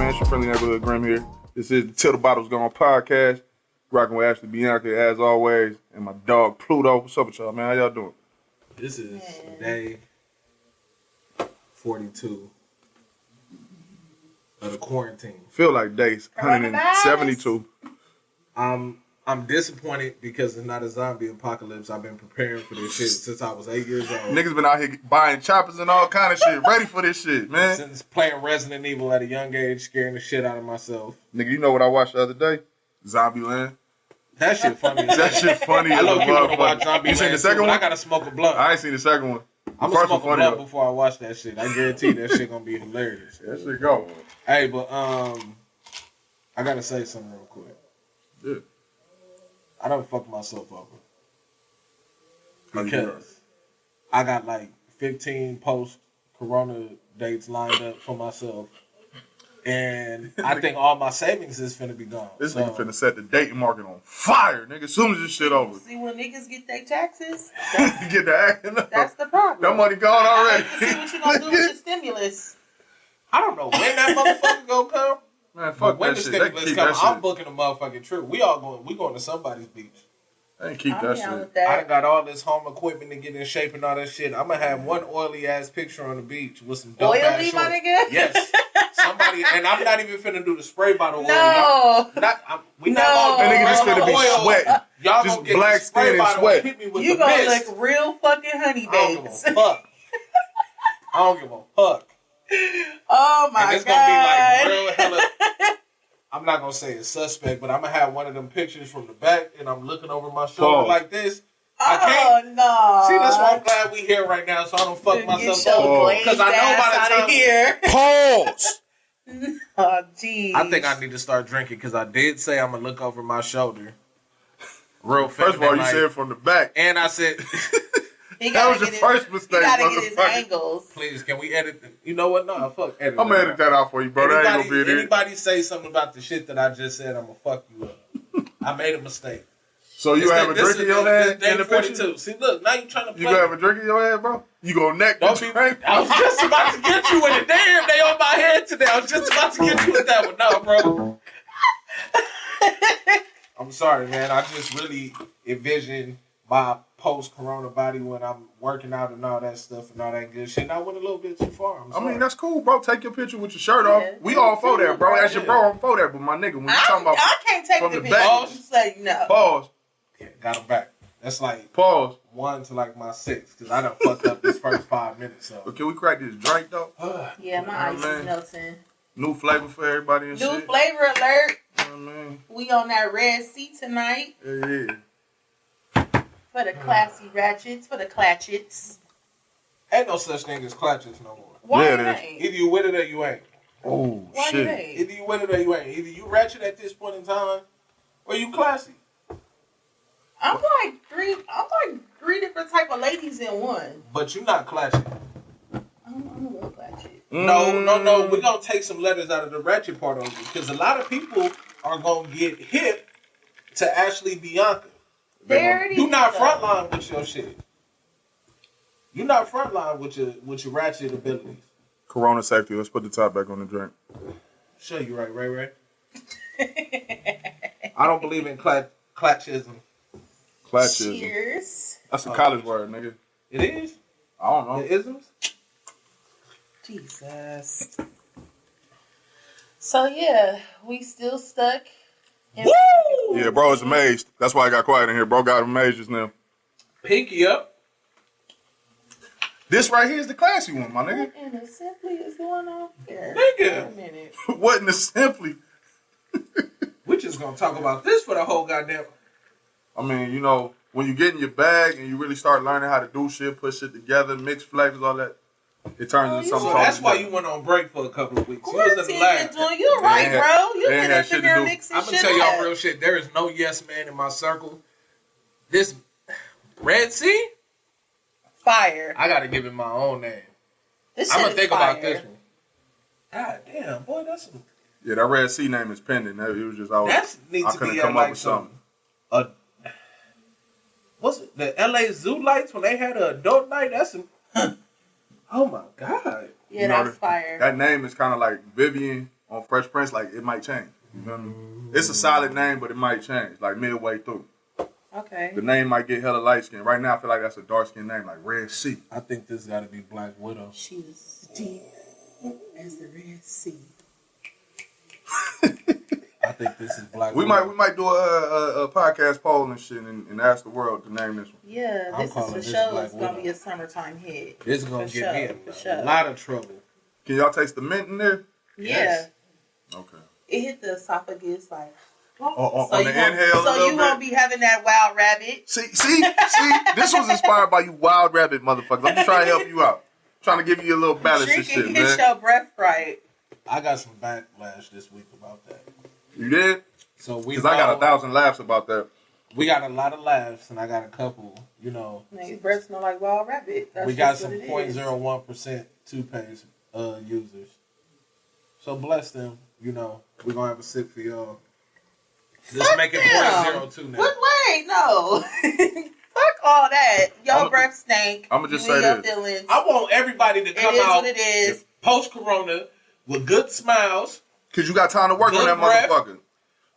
man? It's your friendly neighborhood Grim here. This is the Till the Bottle's Gone podcast. Rocking with Ashley Bianca as always, and my dog Pluto. What's up with y'all, man? How y'all doing? This is day 42 of the quarantine. Feel like days 172. I'm disappointed because it's not a zombie apocalypse. I've been preparing for this shit since I was 8 years old. Niggas been out here buying choppers and all kind of shit, ready for this shit, man. Since playing Resident Evil at a young age, scaring the shit out of myself. Nigga, you know what I watched the other day? Zombieland. That shit funny. That shit funny. I love people to watch Zombieland. Zombieland. You seen the second one? I gotta smoke a blunt. I ain't seen the second one. I'm gonna smoke a blunt before I watch that shit. I guarantee that shit gonna be hilarious. That shit go. Hey, but I gotta say something real quick. Yeah. I done fucked myself over. Because I got like 15 post-corona dates lined up for myself. And I think all my savings is finna be gone. This nigga finna set the dating market on fire, nigga, as soon as this shit over. See, when niggas get their taxes, Get the acting up. that's the problem. That money gone already. See what you gonna do with your stimulus. I don't know when that motherfucker gonna come. Man, But fuck when that the shit. They stimulus keep come, that I'm shit. booking a motherfucking trip. We going to somebody's beach. They ain't keep I'm that down shit. with I that. done got all this home equipment to get in shape and all that shit. I'm gonna have one oily ass picture on the beach with some dope ass Oily, my shorts. nigga? Yes. Somebody, and I'm not even finna do the spray bottle oil. No. We No. not gonna That nigga just do finna be oil. sweating. Y'all Just gonna get black the spray skin and bottle sweat. and hit me with You the gonna mist. look real fucking honey I don't give baked. a fuck. I don't give a fuck. Oh my And it's god. gonna be like real hella. I'm not gonna say it's suspect, but I'm gonna have one of them pictures from the back, and I'm looking over my shoulder Pause. like this. I Oh can't. no. See, that's why I'm glad we here right now, so I don't fuck myself Get your up. glazed Because I know ass by the out time of here. Pause. Oh jeez. I think I need to start drinking because I did say I'm gonna look over my shoulder. Real First of all, you like, said from the back. and I said, That was your first mistake, You gotta get his motherfucker. angles. please, can we edit? You know what? No, fuck edit. I'm gonna edit that out for you, bro. That ain't gonna be it. Anybody say something about the shit that I just said, I'm gonna fuck you up. I made a mistake. So you have a drink in your hand in the picture? 42. See, look, now you trying to play. You gonna have a drink in your hand, bro? You gonna neck Don't the be. drink? I was just about to get you with it. Damn, they on my head today. I was just about to get you with that one. No, bro. I'm sorry, man. I just really envisioned my post-corona body when I'm working out and all that stuff and all that good shit. And I went a little bit too far. I'm I sorry. mean, that's cool, bro. Take your picture with your shirt off. Yeah. We all for that, bro. Yeah. That's your bro. I'm for that. But my nigga, when you talking about I can't take from the the picture. back. Just say no. pause, Yeah, got him back. That's like pause. 1 to like my 6 because I done fucked up this first 5 minutes. So. But can we crack this drink though? Yeah, my ice man. is melting. New flavor for everybody and New shit. flavor alert. You know what I mean? We on that Red Sea tonight Yeah. for the classy ratchets, for the clatchets. Ain't no such thing as clutches no more. Why Yeah, it it is. ain't? Either you with it or you ain't. Oh Why it shit. ain't? Either you with it or you ain't. Either you ratchet at this point in time or you classy. I'm like three different type of ladies in one. But you not classy. I don't want clatchet. No. We're going to take some letters out of the ratchet part of it because a lot of people are going to get hip to Ashley Bianca. There it is. You not frontline with your shit. You not frontline with your ratchet abilities. Corona safety. Let's put the top back on the drink. Show you right, Ray. I don't believe in clatchism. Clatchism. Cheers. That's a college word, nigga. It is? I don't know. The isms? Jesus. So yeah, we still stuck. In Woo! Yeah, bro is amazed. That's why I got quiet in here. Bro got amazed just now. Pinky up. This right here is the classy one, my nigga. What in the simply is going on here? Nigga. Wait a minute. What in the simply? We're just going to talk about this for the whole goddamn... I mean, you know, when you get in your bag and you really start learning how to do shit, put shit together, mix flavors, all that, it turns into something. So that's why you went on break for a couple of weeks. You was in the Quarantine lab. been doing you right, bro. You they ain't been had up shit in to there do. mixing I'm shit going to tell y'all up. real shit. There is no yes man in my circle. This Red Sea, Fire. I got to give it my own name. This I'm shit going to is think about fire. this one. God damn, boy, that's some... Yeah, that Red Sea name is pending. It was just always. That needs I to couldn't be come at up like with something. What's it? The LA Zoo Lights when they had an adult night? That's some... Oh my God. Yeah, You know, that's fire. That name is kind of like Vivian on Fresh Prince, like it might change. You know what I mean? It's a solid name, but it might change, like midway through. Okay. The name might get hella light skin. Right now, I feel like that's a dark skin name, like Red Sea. I think this got to be Black Widow. She was deep as the Red Sea. I think this is Black We Widow. might do a podcast poll and shit and ask the world to name this one. Yeah, I'm this is calling for this sure. Black It's gonna Widow. be a summertime hit. This is going to For get me sure, in for sure. a lot of trouble. Can y'all taste the mint in there? Yeah, Yes. Okay. it hit the esophagus like. On So the you won't- inhale a So little you bit? won't be having that wild rabbit. See, this was inspired by you wild rabbit motherfuckers. I'm just trying to help you out. Trying to give you a little balance and Drinking shit, gets man. your breath right. I got some backlash this week about that. You did? So we Because I got 1,000 laughs about that. We got a lot of laughs, and I got a couple, you know. Man, your breath smell like wild rabbit. That's We got just some what it is. 0.01% toothpaste users. So bless them, you know. We're going to have a sip for y'all. Let's Fuck make it them. 0.02 now. What way? No. Fuck all that. Your I'ma- breath stank. I'ma just You in say your this. feelings. I want everybody to It come is out what it is. post-corona with good smiles. Because you got time to work on Good that breath. motherfucker.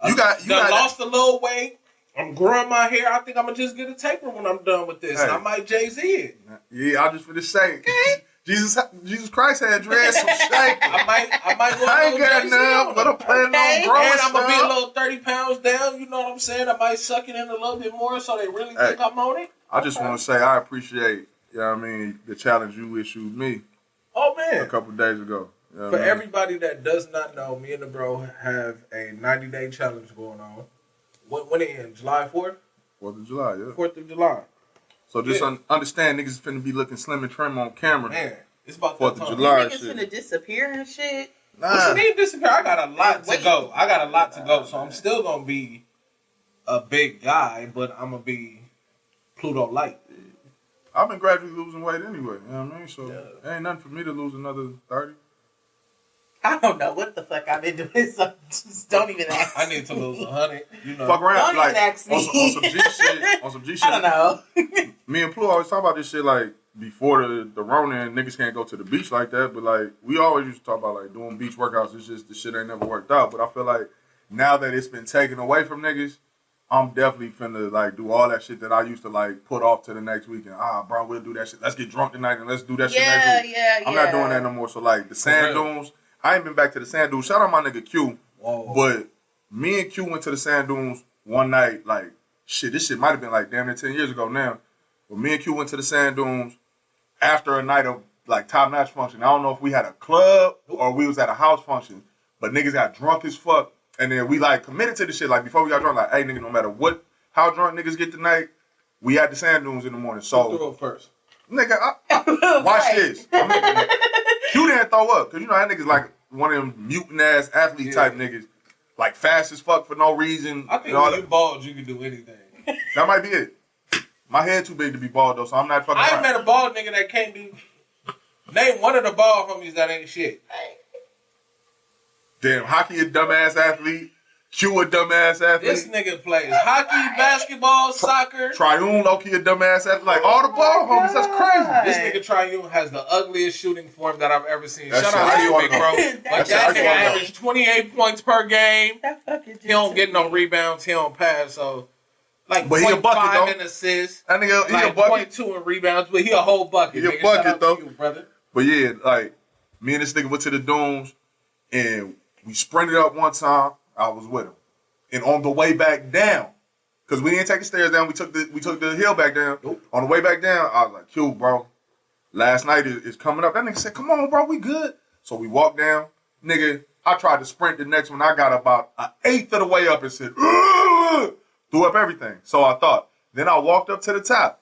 You got lost a little weight. I'm growing my hair. I think I'm going to just get a taper when I'm done with this. Hey. And I might Jay-Z it. Yeah, I just for the sake. Jesus Christ had dreads, some shake. I might go I a ain't little got Jay-Z none, on but it. I'm planning Okay. on growing And I'm going to be a some. little 30 pounds down, you know what I'm saying? I might suck it in a little bit more so they really Hey. think I'm on it. I just want to say I appreciate, you know what I mean, the challenge you issued me Oh, a man. couple days ago. You know For what I mean? everybody that does not know, me and the bro have a 90-day challenge going on. When it ends? July 4th? 4th of July, yeah. 4th of July. So just Yeah. understand niggas is finna be looking slim and trim on camera. Man, it's about 4th that of time. July. Niggas shit. finna disappear and shit. What Nah. you mean disappear? I got a lot to Wait. go. So I'm still going to be a big guy, but I'm going to be Pluto light. I've been gradually losing weight anyway, you know what I mean? So Yeah. it ain't nothing for me to lose another 30. I don't know what the fuck I've been doing, so just don't even ask. I need to lose 100, you know. Fuck around, Don't like even ask me. on some G shit. On some G shit. I don't know. Me and Plu always talk about this shit like before the Rona and niggas can't go to the beach like that. But like we always used to talk about like doing beach workouts. It's just the shit ain't never worked out. But I feel like now that it's been taken away from niggas, I'm definitely finna like do all that shit that I used to like put off to the next weekend. Bro, we'll do that shit. Let's get drunk tonight and let's do that shit next Yeah, week. yeah, I'm yeah. not doing that no more. So like the sand real. dunes, I ain't been back to the sand dunes. Shout out my nigga Q. Whoa. But me and Q went to the sand dunes one night. Like shit, this shit might have been like damn near 10 years ago now. But me and Q went to the sand dunes after a night of like top notch function. I don't know if we had a club or we was at a house function, but niggas got drunk as fuck. And then we like committed to the shit. Like before we got drunk, like, hey nigga, no matter what, how drunk niggas get tonight, we at the sand dunes in the morning. Who So threw up first? nigga, watch Right. this. Q didn't throw up, cause you know that nigga's like one of them mutant ass athlete type niggas, like fast as fuck for no reason. I think and all when that. you bald, you can do anything. That might be it. My head too big to be bald though, so I'm not fucking I ain't around. met a bald nigga that can't do. Name one of the bald homies that ain't shit. Damn, hockey a dumbass athlete. Q a dumbass athlete. This nigga plays hockey, basketball, soccer. Triune low-key a dumbass athlete. Like all the ball homies, that's crazy. This nigga Triune has the ugliest shooting form that I've ever seen. That Shout shit out to ice you, water big bro. though. But That shit that ice nigga water though. averaged 28 points per game. That fucking He don't get no rebounds. He don't pass. So, like, But he a bucket, 0.5 though. in assists. That nigga, he Like a bucket. 0.2 in rebounds, but he a whole bucket. He a nigga. bucket, Shout out though. to you, brother. But yeah, like me and this nigga went to the dunes and we sprinted up one time. I was with him, and on the way back down, because we didn't take the stairs down, we took the hill back down. Nope. On the way back down, I was like, "Q, bro, last night is coming up." That nigga said, "Come on, bro, we good." So we walked down, nigga. I tried to sprint the next one. I got about an eighth of the way up and said, "Ugh!" Threw up everything. So I thought. Then I walked up to the top.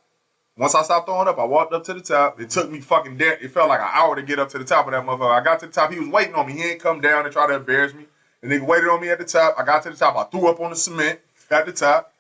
Once I stopped throwing up, I walked up to the top. It took me fucking dead. It felt like an hour to get up to the top of that motherfucker. I got to the top. He was waiting on me. He ain't come down and try to embarrass me. The nigga waited on me at the top. I got to the top. I threw up on the cement at the top.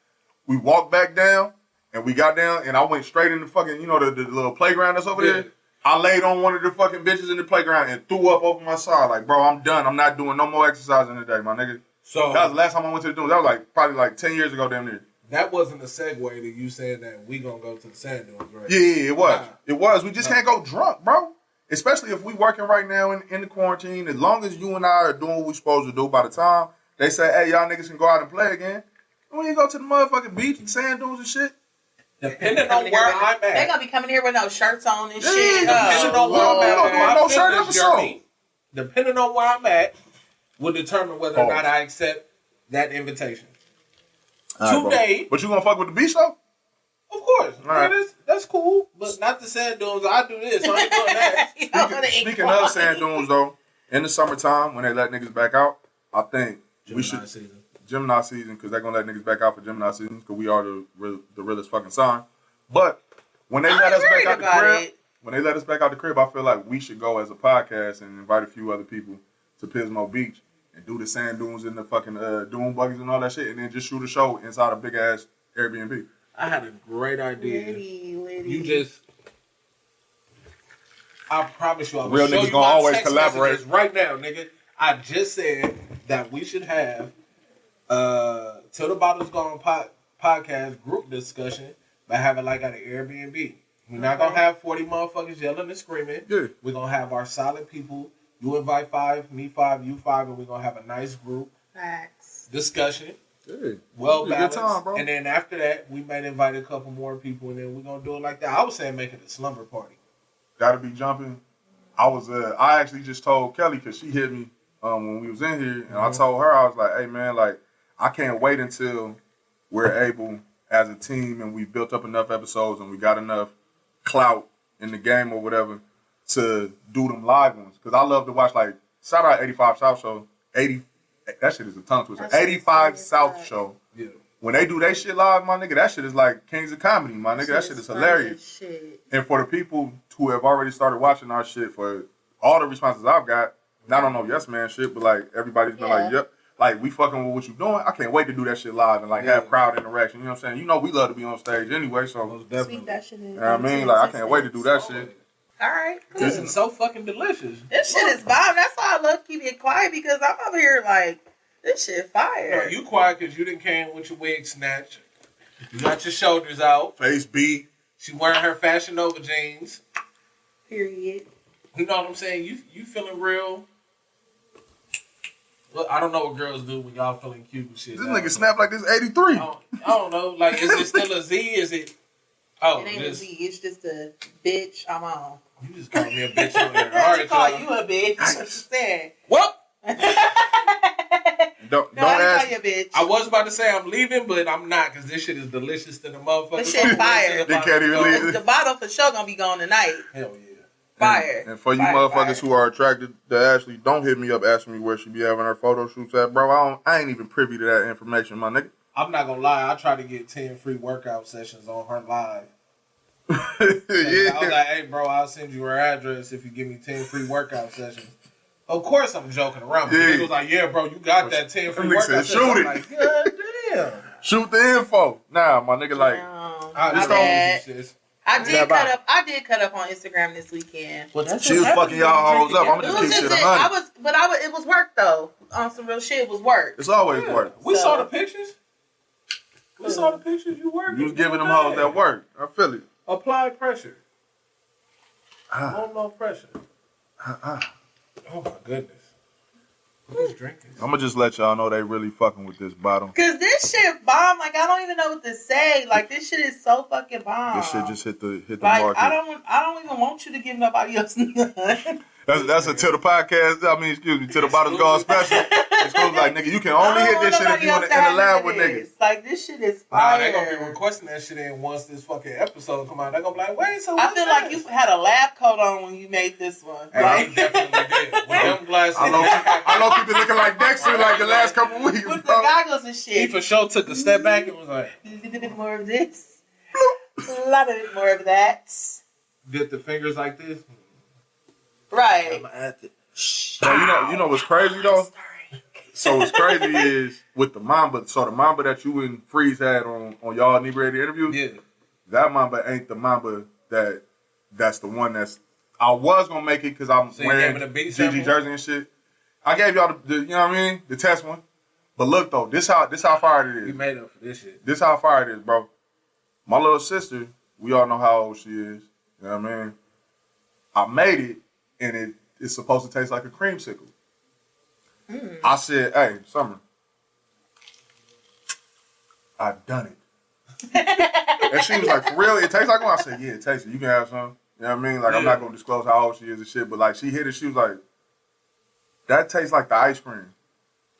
We walked back down, and we got down, and I went straight in the fucking, you know, the little playground that's over there. I laid on one of the fucking bitches in the playground and threw up over my side. Like, bro, I'm done. I'm not doing no more exercising today, my nigga. So That was the last time I went to the dunes. That was like probably like 10 years ago damn near. that wasn't a segue to you saying that we gonna go to the sand dunes, right? Yeah, it was. Nah. It was. We just can't go drunk, bro. especially if we working right now in the quarantine, as long as you and I are doing what we supposed to do, by the time they say, hey, y'all niggas can go out and play again, when you go to the motherfucking beach and sand dunes and shit. Depending on where I'm at. They gonna be coming here with no shirts on and Yeah, shit. Depending on where I'm at, doing no shirt episode. Depending on where I'm at, will determine whether or not I accept that invitation. Right, Today, but you gonna fuck with the beach though? of course, right. that's cool. But not the sand dunes. I do this. I ain't doing that. Speaking of sand dunes though, in the summertime when they let niggas back out, I think we should Gemini season because they're gonna let niggas back out for Gemini season because we are the realest fucking sign. But when they let us back out the crib, I feel like we should go as a podcast and invite a few other people to Pismo Beach and do the sand dunes and the fucking dune buggies and all that shit, and then just shoot a show inside a big ass Airbnb. I had a great idea. I promise you, I will real show niggas you gonna my always text collaborate messages right now, nigga. I just said that we should have Till the Bottle's Gone podcast group discussion, but have it like at an Airbnb. We're not gonna have 40 motherfuckers yelling and screaming. Yeah. We're gonna have our solid people. You invite 5, me 5, you 5, and we're gonna have a nice group discussion. Yeah. Well balanced. Good time, bro. And then after that, we might invite a couple more people, and then we're gonna do it like that. I was saying make it a slumber party. Gotta be jumping. I actually just told Kelly because she hit me when we was in here, and I told her, I was like, hey man, like I can't wait until we're able as a team and we built up enough episodes and we got enough clout in the game or whatever to do them live ones. Because I love to watch, like, shout out 85 South Show. That shit is a tongue twister. 85 South Show. Yeah. When they do that shit live, my nigga, that shit is like Kings of Comedy, my nigga. That shit is hilarious. And for the people who have already started watching our shit, for all the responses I've got, I don't know Yes Man shit, but like everybody's been like, yep. Like, we fucking with what you doing. I can't wait to do that shit live and, like, have crowd interaction. You know what I'm saying? You know we love to be on stage anyway, so. Most definitely. That shit in. You know what I mean? Like, I can't wait to do that shit. All right, cool. This is so fucking delicious. This shit is bomb. That's why I love keeping it quiet, because I'm over here like, this shit fire. No, you quiet because you didn't came with your wig snatched. You got your shoulders out. Face beat. She wearing her Fashion Nova jeans. Period. You know what I'm saying? You feeling real. Look, I don't know what girls do when y'all feeling cute and shit. This nigga snap like this 83. I don't know. Like, is it still a Z? Is it? Oh, it ain't a Z. It's just a bitch. I'm on. You just called me a bitch on there. All I right, call y'all. you a bitch. What you saying? What? Don't I ask. call you a bitch. I was about to say I'm leaving, but I'm not, because this shit is delicious to the motherfucker. This shit fire. They can't even leave. The bottle for sure gonna be gone tonight. Hell yeah. Fire. And for you Fire, motherfuckers fire. who are attracted to Ashley, don't hit me up asking me where she be having her photo shoots at, bro. I ain't even privy to that information, my nigga. I'm not gonna lie. I tried to get 10 free workout sessions on her live. Yeah. I was like, hey, bro, I'll send you her address if you give me 10 free workout sessions. Of course, I'm joking around. But he was like, yeah, bro, you got that 10 free workout sessions. Shoot I'm it. like, God damn. Shoot the info. Nah, my nigga, like, I did cut up on Instagram this weekend. she was fucking y'all hoes up. I'm gonna just keep shit 100. It was work though. On some real shit, it was work. It's always work. We saw the pictures. We saw the pictures you worked. You was giving them hoes that work. I feel it. Apply pressure. No pressure. Oh my goodness. Who's drinking? I'm gonna just let y'all know they really fucking with this bottle. Cause this shit bomb. Like, I don't even know what to say. Like, this shit is so fucking bomb. This shit just hit the like, market. I don't even want you to give nobody else none. That's a to the podcast. I mean, excuse me, to the bottles gone special. It's cool, like, nigga, you can only hit this shit if you in the lab with niggas. Like, this shit is fire. Nah, they gonna be requesting that shit in once this fucking episode come out. They gonna be like, wait, so I feel like you had a lab coat on when you made this one. Hey, Like, he definitely did. With them glasses. I know people looking like Dexter like the last couple weeks, with the bro. goggles and shit. He for sure took a step back and was like, A little bit more of this. A lot of more of that. did the fingers like this. Right. Now, you know what's crazy though? So what's crazy is with the Mamba. So the Mamba that you and Freeze had on y'all inebriated interview. Yeah. That Mamba ain't the Mamba that's the one that's. I was gonna make it because I'm wearing GG jersey and shit. I gave y'all the you know what I mean, the test one. But look though, this how fire it is. You made up for this shit. This how fire it is, bro. My little sister, we all know how old she is. You know what I mean? I made it and it's supposed to taste like a creamsicle. I said, hey, Summer, I done it. And she was like, for real, it tastes like one? I said, yeah, it tastes it. You can have some. You know what I mean? Like, I'm not going to disclose how old she is and shit, but like, she hit it. She was like, that tastes like the ice cream.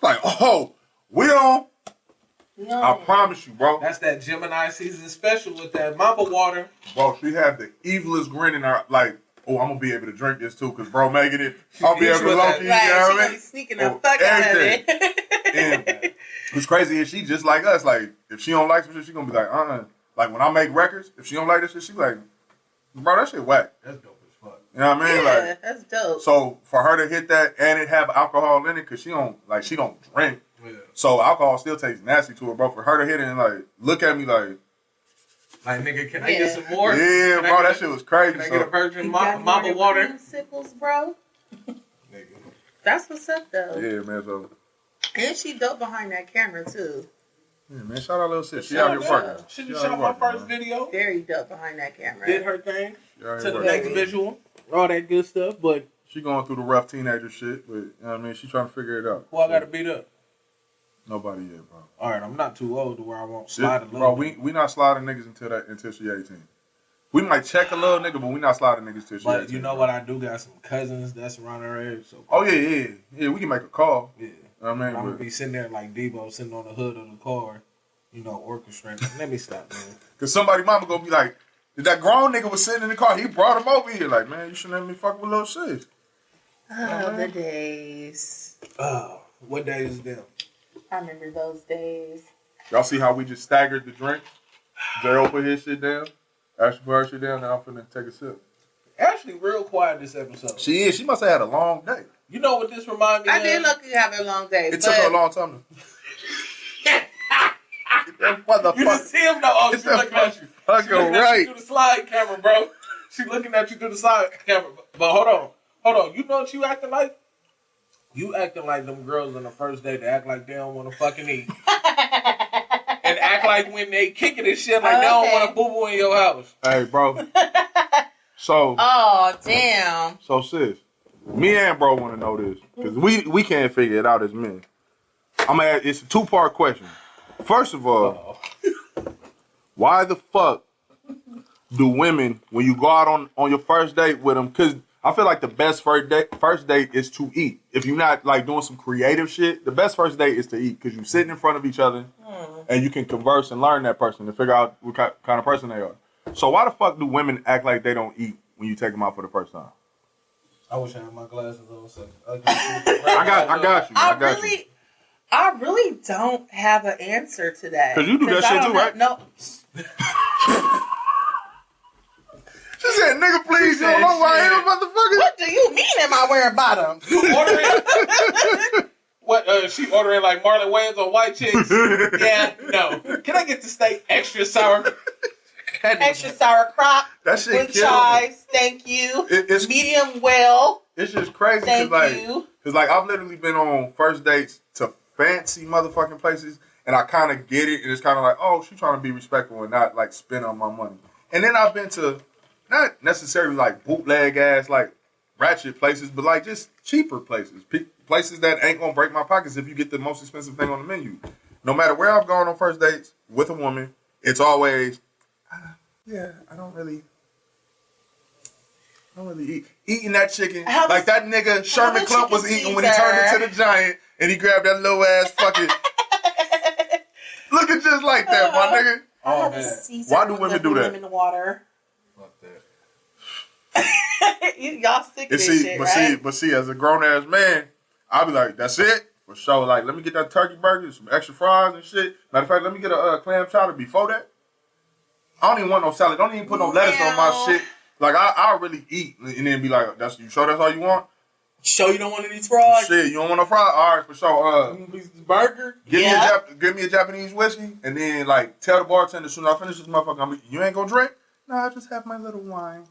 Like, oh, we on? No. I promise you, bro. That's that Gemini season special with that Mamba water. Bro, she had the evilest grin in her, like, oh, I'm going to be able to drink this too, because bro making it. I'll be able to low-key, you know what I mean? Sneaking the fuck out of it. And what's crazy is she just like us. Like, if she don't like some shit, she going to be like, Like, when I make records, if she don't like this shit, she like, bro, that shit whack. That's dope as fuck. You know what I mean? Yeah, like, that's dope. So, for her to hit that and it have alcohol in it, because she don't drink. Yeah. So alcohol still tastes nasty to her, bro. For her to hit it and like look at me like nigga, can I get some more? Yeah, bro, that shit was crazy. Can I get a virgin Mamba water? Sickles, bro. Nigga. That's what's up though. Yeah, man. So and she dope behind that camera too. Yeah, man. Shout out little sis. She out here working. She just shot my first video. Very dope behind that camera. Did her thing. To the next visual. All that good stuff, but she going through the rough teenager shit, but you know what I mean, she trying to figure it out. Who I gotta beat up? Nobody yet, bro. All right, I'm not too old to where I won't slide a little. Bro, we not sliding niggas until she 18. We might check a little nigga, but we not sliding niggas till she 18. But you know what? I do got some cousins that's around her age. So oh yeah. We can make a call. Yeah, you know what I mean, I'm gonna be sitting there like Debo sitting on the hood of the car, you know, orchestrating. Let me stop, man. Cause somebody mama gonna be like, that grown nigga was sitting in the car. He brought him over here. Like, man, you shouldn't let me fuck with little sis. Oh, the days. Oh, what days is them? I remember those days. Y'all see how we just staggered the drink? J.O. put his shit down. Ashley put her shit down. Now I'm finna take a sip. Ashley real quiet this episode. She is. She must have had a long day. You know what this reminds me of? I did look you have a long day. It took her a long time to... You didn't see him though. Oh, she's looking at you. She's looking at you through the slide camera, bro. She's looking at you through the slide camera. But hold on. You know what you acting like? You acting like them girls on the first day that act like they don't want to fucking eat. And act like when they kicking and shit like they don't want to boo-boo in your house. Hey, bro. So. Oh, damn. So, sis, me and bro want to know this. Because we can't figure it out as men. It's a 2-part question. First of all, why the fuck do women, when you go out on your first date with them, because I feel like the best first date is to eat. If you're not like doing some creative shit, the best first date is to eat because you're sitting in front of each other and you can converse and learn that person and figure out what kind of person they are. So why the fuck do women act like they don't eat when you take them out for the first time? I wish I had my glasses on. So I got you. I really don't have an answer to that. Because you do that shit too, right? No. She said, nigga, please, you don't know why I am, motherfucker. What do you mean am I wearing bottoms? You ordering? What, she ordering like Marlon Wayans on White Chicks? Yeah, no. Can I get the steak extra sour? Extra sauerkraut. That shit with chives, thank you. It's medium well. It's just crazy. Thank you. Because like, I've literally been on first dates to fancy motherfucking places, and I kind of get it, and it's kind of like, oh, she's trying to be respectful and not like spend on my money. And then I've been to not necessarily like bootleg ass like ratchet places, but like just cheaper places, places that ain't gonna break my pockets if you get the most expensive thing on the menu. No matter where I've gone on first dates with a woman, it's always, I don't really eat. Eating that chicken like that nigga Sherman Clump was eating when he turned into the giant and he grabbed that little ass fucking. Looking just like that, my nigga. Oh man, why do women do that? In the water. Fuck that. Y'all sick of this shit, right? But see, as a grown ass man, I'll be like, that's it for sure. Like, let me get that turkey burger, some extra fries and shit. Matter of fact, let me get a clam chowder before that. I don't even want no salad. Don't even put no lettuce on my shit. Like, I really eat and then be like, you sure that's all you want? Sure you don't want any fries? Shit, you don't want no fries? All right, for sure. Burger? Give me a Japanese whiskey and then like tell the bartender as soon as I finish this motherfucker, you ain't gonna drink? No, I just have my little wine.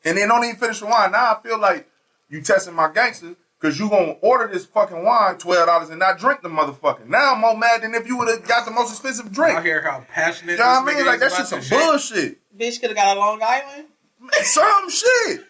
And then don't even finish the wine. Now I feel like you testing my gangster because you gonna order this fucking wine $12 and not drink the motherfucker. Now I'm more mad than if you would have got the most expensive drink. I hear how passionate. You know what I mean? Like that shit's some bullshit. Bitch could have got a Long Island. Some shit.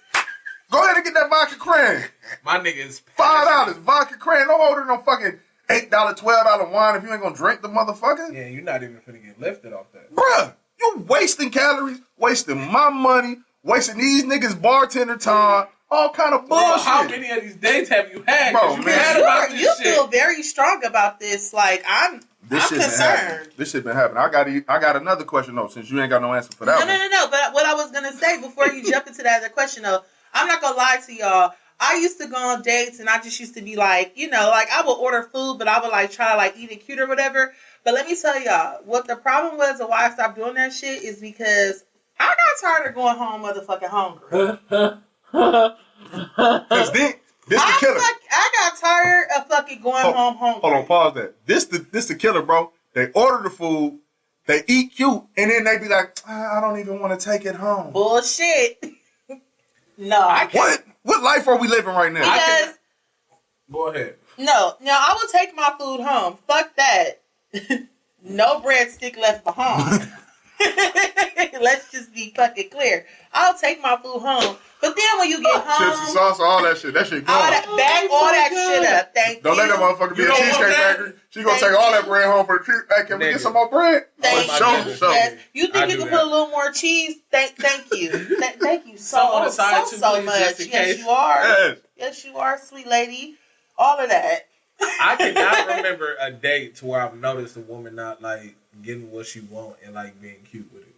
Go ahead and get that vodka cran. My nigga is $5 vodka cran. Don't order no fucking $8, $12 wine if you ain't gonna drink the motherfucker. Yeah, you're not even finna get lifted off that. Bruh, you wasting calories, wasting my money, wasting these niggas bartender time, all kind of bullshit. How many of these dates have you had? Bro, you man. mad about this You shit. feel very strong about this. Like, I'm concerned. This shit been happening. I got another question though, since you ain't got no answer for that one. No. But what I was gonna say before you jump into that other question though, I'm not gonna lie to y'all. I used to go on dates and I just used to be like, you know, like I would order food, but I would like try to like eat it cute or whatever. But let me tell y'all, what the problem was and why I stopped doing that shit is because I got tired of going home motherfucking hungry. Cause this the killer. I got tired of fucking going home hungry. Hold on, pause that. This the killer, bro. They order the food, they eat cute, and then they be like, I don't even want to take it home. Bullshit. No. What life are we living right now? Because Go ahead. no, I will take my food home. Fuck that. No breadstick left behind. Let's just be fucking clear. I'll take my food home. But then when you get home, Chips and salsa, all that shit gone. Bag all that shit up. Thank you. Don't let that motherfucker be a cheesecake factory. She gonna take all that bread home for the treat. Hey, can we get some more bread? Thank Show. you. Yes. You think you can put a little more cheese? Thank you. Thank you so on the side so too, please, much. just in Yes, case. you are. Yes. Yes, you are, sweet lady. All of that. I cannot remember a date to where I've noticed a woman not like getting what she want and like being cute with it.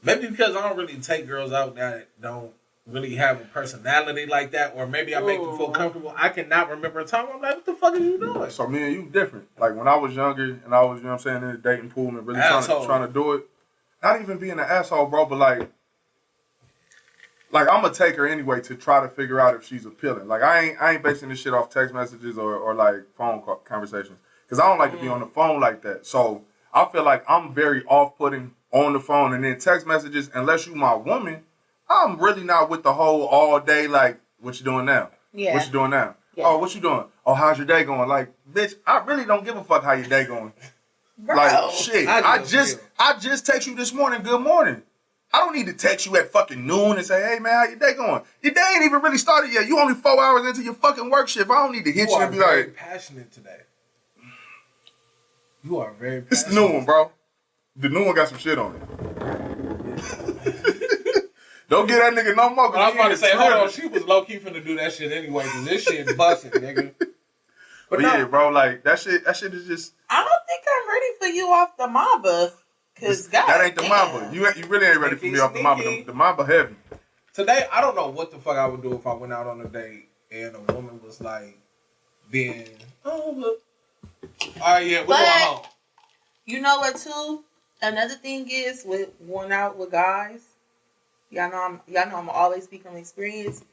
Maybe because I don't really take girls out that don't really have a personality like that, or maybe I make them feel comfortable. I cannot remember a time where I'm like, what the fuck are you doing? So me and you different. Like when I was younger and I was, you know what I'm saying, in the dating pool and really trying to do it. Not even being an asshole, bro, but like I'm gonna take her anyway to try to figure out if she's appealing. Like I ain't basing this shit off text messages or like phone conversations, because I don't like to be on the phone like that. So I feel like I'm very off-putting on the phone, and then text messages. Unless you my woman, I'm really not with the whole all day. Like, what you doing now? Yeah. What you doing now? Yeah. Oh, what you doing? Oh, how's your day going? Like, bitch, I really don't give a fuck how your day going. Bro. Like, shit. I just text you this morning, good morning. I don't need to text you at fucking noon and say, hey, man, how your day going? Your day ain't even really started yet. You only 4 hours into your fucking work shift. I don't need to hit you and be very like, passionate today. You are very passionate. it's the new one, bro. The new one got some shit on it. Don't get that nigga no more. But I was about to say, hold on, she was low key finna do that shit anyway, because this shit busting, nigga. But yeah, bro, like that shit is just. I don't think I'm ready for you off the Mamba. Cause that ain't the Mamba. You really ain't ready for me off the Mamba. The Mamba heavy. Today, I don't know what the fuck I would do if I went out on a date and a woman was like, being, oh, look. All right, yeah, we're going home. You know what, too? Another thing is with going out with guys. Y'all know I'm always speaking from experience.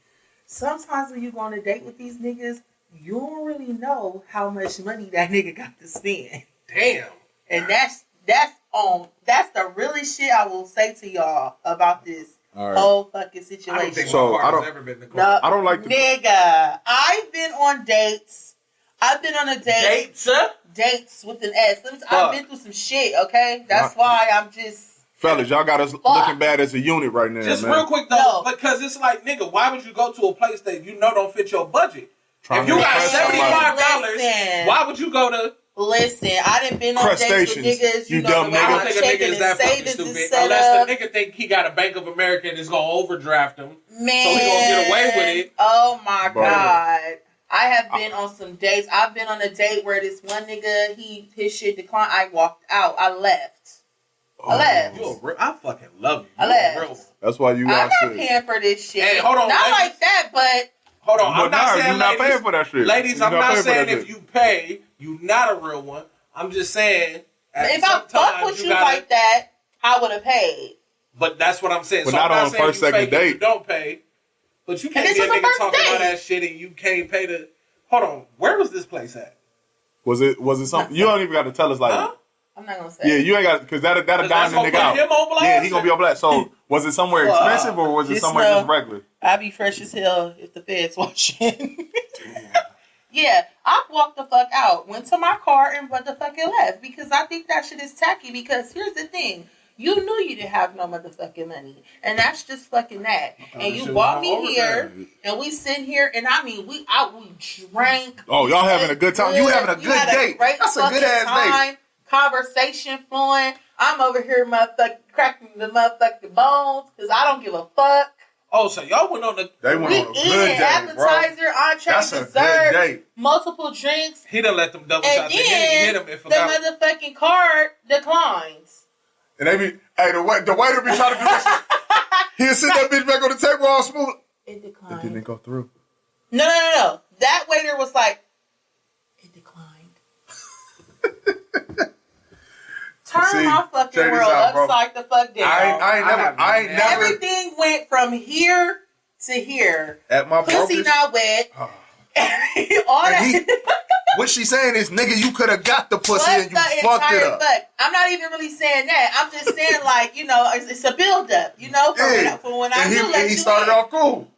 Sometimes when you go on a date with these niggas, you don't really know how much money that nigga got to spend. Damn. And that's the realest shit I will say to y'all about this whole fucking situation. I don't think ever been in the car. No, I don't like to. Nigga, I've been on dates. I've been on a date. Dates with an S. I've been through some shit, okay? That's why I'm just... Fellas, y'all got us looking bad as a unit right now, just man. real quick, though, because it's like, nigga, why would you go to a place that you know don't fit your budget? If you got $75, why would you go to... Listen, I done been on dates with niggas, you know, dumb nigga. I don't think a nigga is that fucking stupid. Unless the nigga think he got a Bank of America and is going to overdraft him. Man. So he going to get away with it. Oh, my God. I have been on some dates. I've been on a date where this one nigga, his shit declined. I walked out. I left. I fucking love you. I left. Real. That's why you I'm out not shit. paying for this shit. Hey, hold on. Not ladies. like that, but... Hold on. I'm not saying you're not paying for that shit. Ladies, I'm not saying if you pay, you not a real one. I'm just saying... If I fuck with you like that, I would have paid. But that's what I'm saying. But so not I'm on first, second date. You don't pay. But you can't this get a was the nigga first talking date. all that shit and you can't pay the... Hold on. Where was this place at? Was it something? You don't even got to tell us like... Huh? I'm not going to say. Yeah, you ain't got... Because that'll dime the nigga out. Him on blast? Yeah, he going to be on blast. So, was it somewhere expensive or was it somewhere just regular? I'd be fresh as hell if the feds watching. Yeah, I walked the fuck out, went to my car and what the fuck it left, because I think that shit is tacky. Because here's the thing, You knew you didn't have no motherfucking money. And that's just fucking that. And you brought me here, and we sitting here, and I mean, we drank. Oh, y'all having a good time. You having a good date. That's a good ass date. Conversation flowing. I'm over here motherfucking cracking the motherfucking bones because I don't give a fuck. Oh, so y'all went on the... They went on a good date, appetizer, entree, that's dessert, a good date. multiple drinks. He done let them double shots. And then hit him and forgot. The motherfucking card declines. And they be, hey, the waiter be trying to do this. He'll sit that bitch back on the table all smooth. It declined. It didn't go through. No. That waiter was like, it declined. Turn my fucking world upside the fuck down. I ain't never. Everything went from here to here. At my pussy not wet. Oh. All that. What she saying is, nigga, you could have got the pussy and you fucked it up. Fuck. I'm not even really saying that. I'm just saying, like, you know, it's a build up. You know, for when I do let you. He started off cool.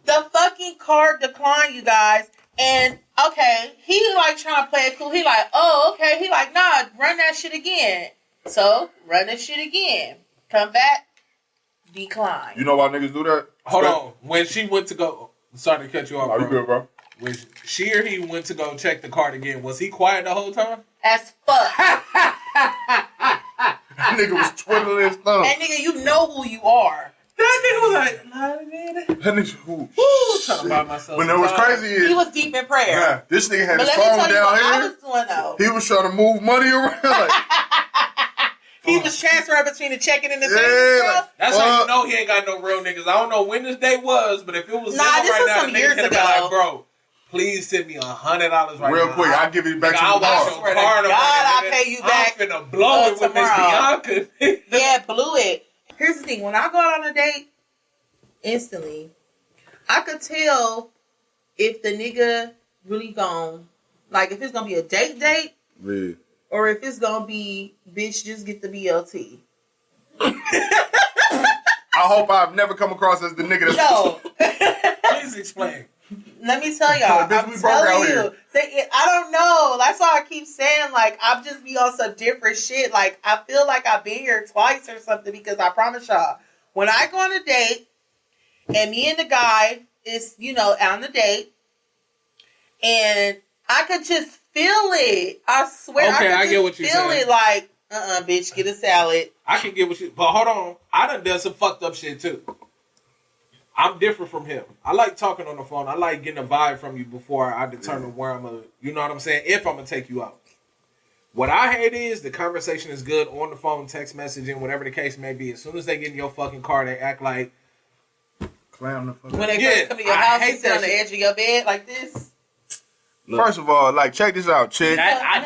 The fucking card declined, you guys. And okay, he like trying to play it cool. He like, oh, okay. He like, nah, run that shit again. So run that shit again. Come back, decline. You know why niggas do that? Hold on. When she went to go, sorry to cut you off, bro. You good, bro? When she or he went to go check the card again, was he quiet the whole time? As fuck. That nigga was twiddling his thumb. And nigga, you know who you are. That nigga was like, that nigga, who? Trying to buy myself. When it was crazy is, he was deep in prayer. Yeah, this nigga had his phone down here. I was doing though. He was trying to move money around. Like, he was transferring between the checking and the savings. Yeah, that's how you know he ain't got no real niggas. I don't know when this day was, but if it was this was now, some years ago. Like, bro, please send me $100 right now. Real quick, I'll give it back to you tomorrow. I swear to God, I'll pay you back. I'm finna blow it with this Bianca. Yeah, blew it. Here's the thing. When I go out on a date, instantly, I could tell if the nigga really gone, like if it's gonna be a date, yeah, or if it's gonna be, bitch, just get the BLT. I hope I've never come across as the nigga that's... No. Please explain. Let me tell y'all. I'm telling you. I don't know. That's why I keep saying, like, I'll just be on some different shit. Like, I feel like I've been here twice or something because I promise y'all, when I go on a date and me and the guy is, you know, on the date and I could just feel it. I swear I get what you're saying. Feel it like, bitch, get a salad. I can get what you... But hold on. I done some fucked up shit, too. I'm different from him. I like talking on the phone. I like getting a vibe from you before I determine where I'm going to... You know what I'm saying? If I'm going to take you out. What I hate is the conversation is good on the phone, text messaging, whatever the case may be. As soon as they get in your fucking car, they act like... Clam the fuck. When they first come to your house, you sit on the edge of your bed like this. Look, first of all, like, check this out, chick. That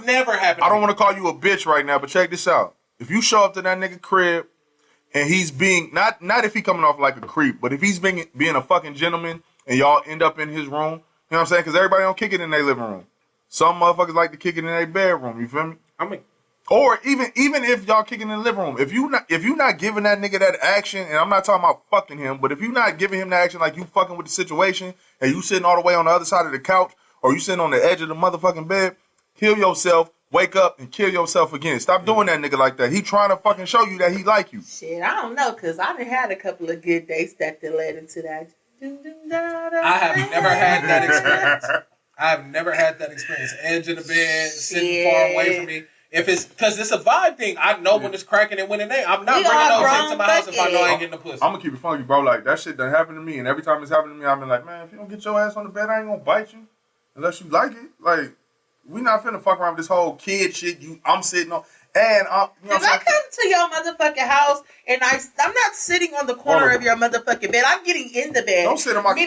never happened. I don't want to call you a bitch right now, but check this out. If you show up to that nigga crib and he's being, not if he coming off like a creep, but if he's being a fucking gentleman and y'all end up in his room, you know what I'm saying? Because everybody don't kick it in their living room. Some motherfuckers like to kick it in their bedroom, you feel me? I mean, or even if y'all kicking in the living room, if you not giving that nigga that action, and I'm not talking about fucking him, but if you not giving him the action like you fucking with the situation and you sitting all the way on the other side of the couch or you sitting on the edge of the motherfucking bed, kill yourself, wake up, and kill yourself again. Stop doing that nigga like that. He trying to fucking show you that he like you. Shit, I don't know, because I done had a couple of good dates that led into that. I have never had that experience. I have never had that experience. Edge of the bed, sitting far away from me. If it's because it's a vibe thing, I know when it's cracking and when it ain't. I'm not bringing those into my house if I know I ain't getting the pussy. I'm gonna keep it funky, bro. Like that shit done happened to me, and every time it's happened to me, I've been like, man, if you don't get your ass on the bed, I ain't gonna bite you unless you like it. Like we not finna fuck around with this whole kid shit. I'm sitting on, and you know if I come to your motherfucking house and I'm not sitting on the corner of your motherfucking bed. I'm getting in the bed. Don't sit on my I'm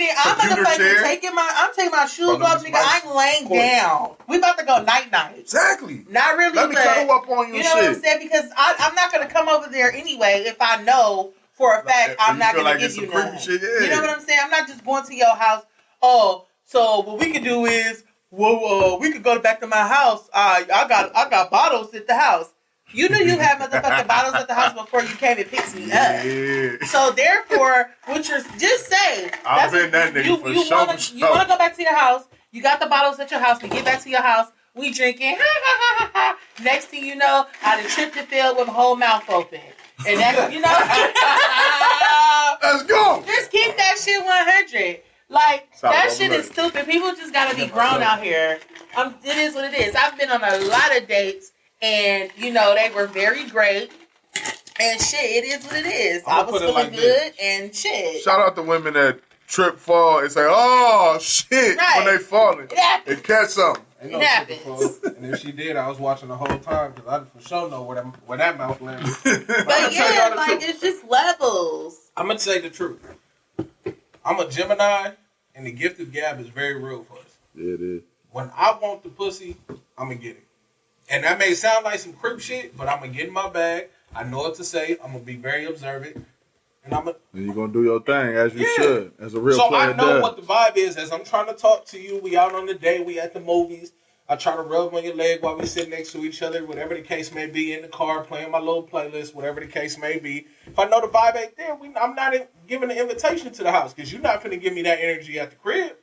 taking my shoes off, nigga. I'm laying down. We about to go night. Exactly. Not really. Let me cuddle up on you. You know what I'm saying? Because I'm not gonna come over there anyway if I know for a fact I'm not gonna give you none. Shit, yeah. You know what I'm saying? I'm not just going to your house. Oh, so what we can do is, we could go back to my house. I got bottles at the house. You knew you had motherfucking bottles at the house before you came and picked me up. Yeah. So therefore, what you're just saying, I've been that nigga for sure. You want to go back to your house. You got the bottles at your house. We get back to your house. We drinking. Next thing you know, I done tripped and fell with my whole mouth open. And that's, you know. Let's go. Just keep that shit 100. Like, Sorry, that bro, shit is stupid. People just gotta be grown out here. It is what it is. I've been on a lot of dates, and, you know, they were very great. And shit, it is what it is. I was feeling good, and shit. Shout out to women that trip, fall, and say, oh, shit, when they falling. It happens. They catch something. It happens. And if she did, I was watching the whole time because I for sure know where that mouth landed. But yeah, like, it's just levels. I'm going to say the truth. I'm a Gemini, and the gift of gab is very real for us. Yeah, it is. When I want the pussy, I'm going to get it. And that may sound like some creep shit, but I'm going to get in my bag. I know what to say. I'm going to be very observant. And you're going to do your thing as you should, as a real player. So I know what the vibe is. As I'm trying to talk to you, we out on the date, we at the movies. I try to rub on your leg while we sit next to each other, whatever the case may be, in the car, playing my little playlist, whatever the case may be. If I know the vibe ain't there, I'm not giving an invitation to the house because you're not finna give me that energy at the crib.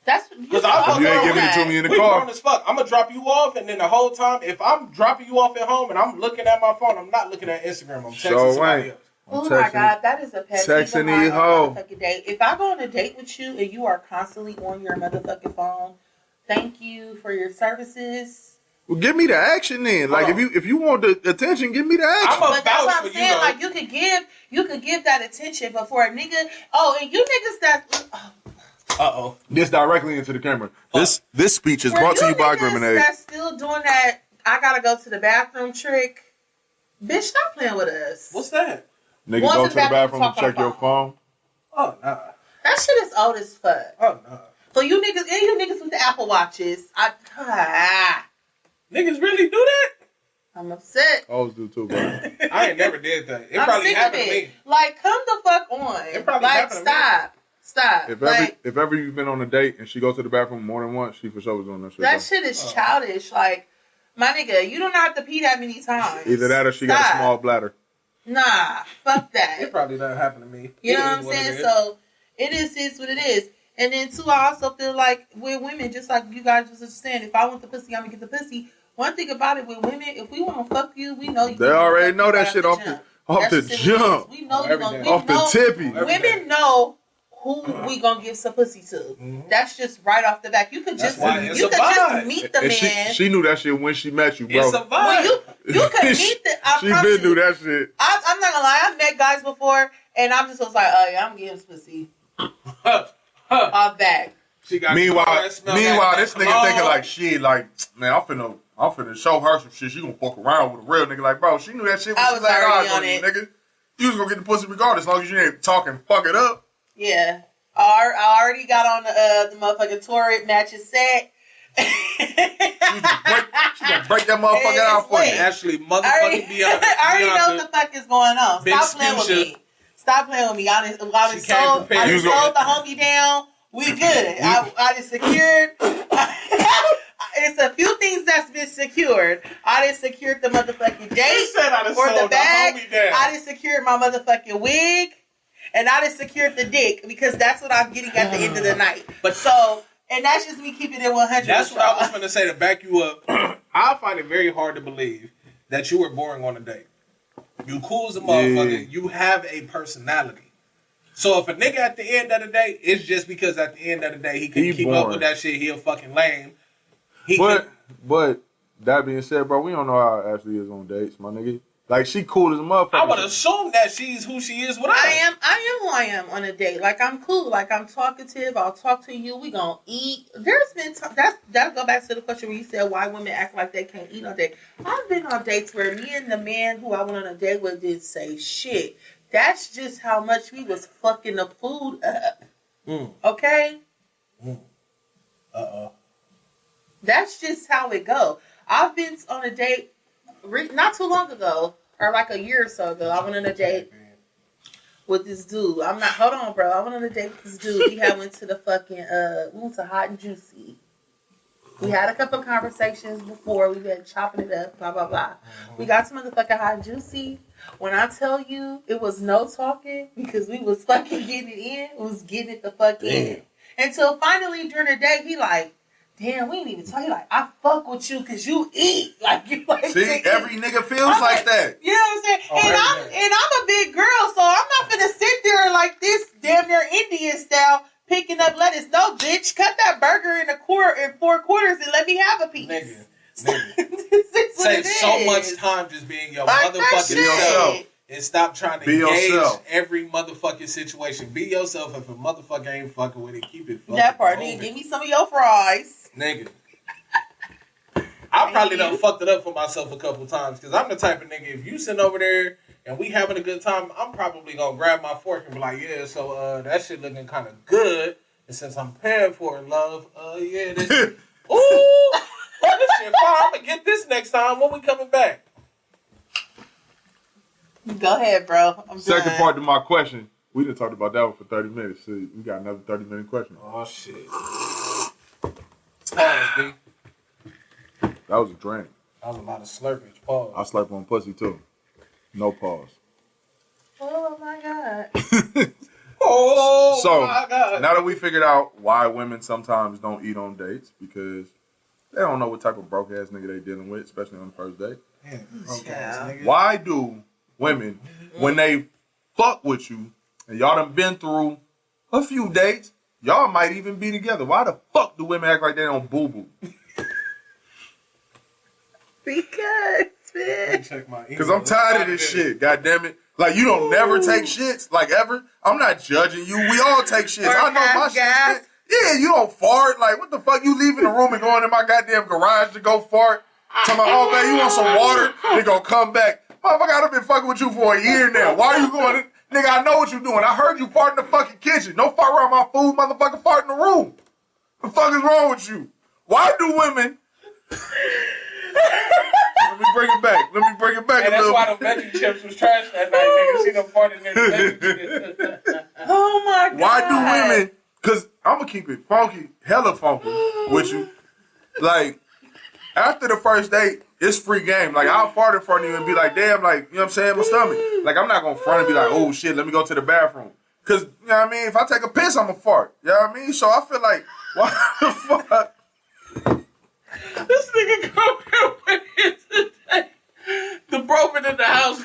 That's because you ain't giving it to me in the car. Grown as fuck. I'm gonna drop you off, and then the whole time, if I'm dropping you off at home and I'm looking at my phone, I'm not looking at Instagram. I'm texting somebody else. Oh my God, that is a pet peeve of mine on a motherfucking date. If I go on a date with you and you are constantly on your motherfucking phone, thank you for your services. Well, give me the action then. Like if you want the attention, give me the action. But that's what I'm saying. Like you could give that attention, but for a nigga, and you niggas that. This directly into the camera. This speech is brought to you by Grenade. That's still doing that. I gotta go to the bathroom trick. Bitch, stop playing with us. What's that? Nigga, go to the bathroom and check your phone. Oh nah. That shit is old as fuck. Oh nah. For you niggas, and you niggas with the Apple Watches, niggas really do that? I'm upset. I always do too, bro. I ain't never did that. It I'm probably sick happened of to it. me. Like, come the fuck on. It probably like, happened to me. Stop. If ever you've been on a date and she goes to the bathroom more than once, she for sure was doing that shit. That shit is childish. Like, my nigga, you don't have to pee that many times. Either that or she got a small bladder. Nah, fuck that. It probably doesn't happen to me. You know what I'm saying? So it is what it is. And then too, I also feel like with women, just like you guys just understand, if I want the pussy, I'm gonna get the pussy. One thing about it with women, if we want to fuck you, we know you. They already know that shit off the jump. We know you gonna off the tippy. Women know who we gonna give some pussy to. Mm-hmm. That's just right off the back. You could just meet the man. She knew that shit when she met you, bro. It's a vibe. Well, you could meet the. She been knew that shit. I'm not gonna lie. I've met guys before, and I'm just was like, oh yeah, I'm getting some pussy. Off back. Meanwhile, this nigga thinking like, shit, like, man, I'm finna show her some shit. She gonna fuck around with a real nigga. Like, bro, she knew that shit when I she was laid already eyes on you, nigga. You was gonna get the pussy regardless, as long as you ain't talking fuck it up. Yeah. I already got on the motherfucking Torrid matching set. She gonna break that motherfucker out for you. Actually, motherfucking Beyonce. I already know what the fuck is going on. Stop playing with me. Stop playing with me. I done sold the homie down. We good. I done secured. It's a few things that's been secured. I done secured the motherfucking date or the bag. I done secured my motherfucking wig. And I done secured the dick because that's what I'm getting at the end of the night. And that's just me keeping it 100. That's what I was going to say to back you up. I find it very hard to believe that you were boring on a date. You cool as a motherfucker. Yeah. You have a personality. So if a nigga at the end of the day, it's just because at the end of the day he couldn't keep up with that shit. He a fucking lame. But that being said, bro, we don't know how Ashley is on dates, my nigga. Like, she cool as a motherfucker. I would assume that she's who she is with us. I am who I am on a date. Like, I'm cool. Like, I'm talkative. I'll talk to you. We gonna eat. There's been that'll go back to the question where you said why women act like they can't eat on dates. I've been on dates where me and the man who I went on a date with didn't say shit. That's just how much we was fucking the food up. Okay? That's just how it go. I've been on a date not too long ago, or like a year or so ago. I went on a date with this dude. Hold on, bro. I went on a date with this dude. We went to the fucking, we went to Hot and Juicy. We had a couple of conversations before. We been chopping it up, blah, blah, blah. We got some motherfucking Hot and Juicy. When I tell you, it was no talking because we was fucking getting it in. We was getting it the fuck in. Until finally during the day, he like, damn, we ain't even talking. Like, I fuck with you because you eat. Like, you like See, to eat. every nigga feels like that. You know what I'm saying? And I'm a big girl, so I'm not gonna sit there like this, damn near Indian style, picking up lettuce. No, bitch, cut that burger in 4 quarters and let me have a piece. Nigga. Save so much time just being your like motherfucking yourself. And stop trying to Be gauge yourself. every motherfucking situation. Be yourself. If a motherfucker ain't fucking with it, keep it fucking that part. moving. Give me some of your fries. Nigga. I probably done fucked it up for myself a couple times because I'm the type of nigga, if you sitting over there and we having a good time, I'm probably going to grab my fork and be like, yeah, so that shit looking kind of good. And since I'm paying for it, love, yeah, this shit. Ooh, this shit fire. I'm going to get this next time when we coming back. Go ahead, bro. I'm Second done. part to my question. We done talked about that one for 30 minutes. So we got another 30-minute question. Oh, shit. Pause, D. That was a drink. That was a lot of slurpage. Pause. I slept on pussy too. No pause. Oh my god. Oh, So, my God. now that we figured out why women sometimes don't eat on dates, because they don't know what type of broke ass nigga they dealing with, especially on the first date. Man, broke ass nigga. Why do women, when they fuck with you, and y'all done been through a few dates, y'all might even be together. Why the fuck do women act like they don't boo-boo? Because, man. Because I'm tired of this shit, goddammit. Like, you don't never take shits, like, ever. I'm not judging you. We all take shits. Or I know my shit. gas. Yeah, you don't fart. Like, what the fuck? You leaving the room and going in my goddamn garage to go fart? Talking about, oh, man, you want some water? They gonna come back. Motherfucker, I've been fucking with you for a year now. Why are you going? Nigga, I know what you're doing. I heard you fart in the fucking kitchen. Don't fart around my food, motherfucker. Fart in the room. What the fuck is wrong with you? Why do women... Let me bring it back. And that's why the veggie chips was trash that night, nigga. See them farting in the veggie. Oh my god. Why do women... Because I'm going to keep it funky, hella funky with you. Like, after the first date, it's free game. Like, I'll fart in front of you and be like, damn, like, you know what I'm saying, my stomach. Like, I'm not going to front and be like, oh, shit, let me go to the bathroom. Because, you know what I mean, if I take a piss, I'm going to fart. You know what I mean? So I feel like, why the fuck? This nigga come here with it today. The bro been in the house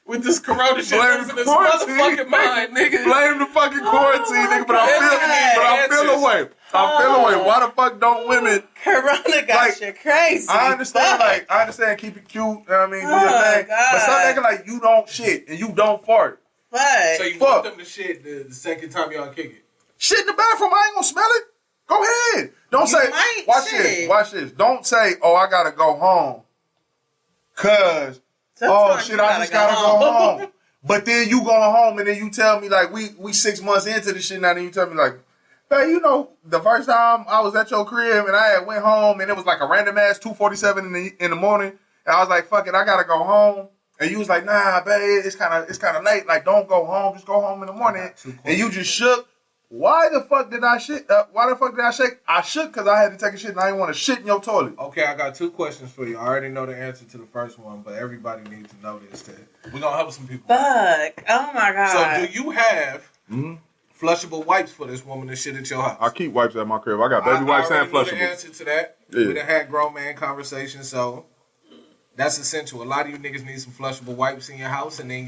with this corona shit in his motherfucking mind, nigga. Blame the fucking quarantine, nigga. But I feel away. Why the fuck don't women... Corona got like, you crazy. I understand, keep it cute, you know what I mean, do your thing. God. But stop acting like you don't shit and you don't fart. Fuck. So you want them to shit the second time y'all kick it? Shit in the bathroom, I ain't gonna smell it. Go ahead. Don't You say, might watch this. Don't say, oh, I gotta go home. Cause, oh shit, I just gotta go home. But then you going home and then you tell me like, we 6 months into this shit now, then you tell me like, hey, you know, the first time I was at your crib and I had went home and it was like a random ass 2:47 in the morning. And I was like, fuck it, I gotta go home. And you was like, nah, babe, it's kind of late. Like, don't go home. Just go home in the morning. And you just shook. Why the fuck did I shit? Why the fuck did I shake? I shook because I had to take a shit and I didn't want to shit in your toilet. Okay, I got 2 questions for you. I already know the answer to the first one, but everybody needs to know this. We're going to help some people. Fuck. Oh my god. So do you have flushable wipes for this woman to shit at your house? I keep wipes at my crib. I got baby wipes and I already know the flushables. answer to that. Yeah. We done had grown man conversation, so that's essential. A lot of you niggas need some flushable wipes in your house, and then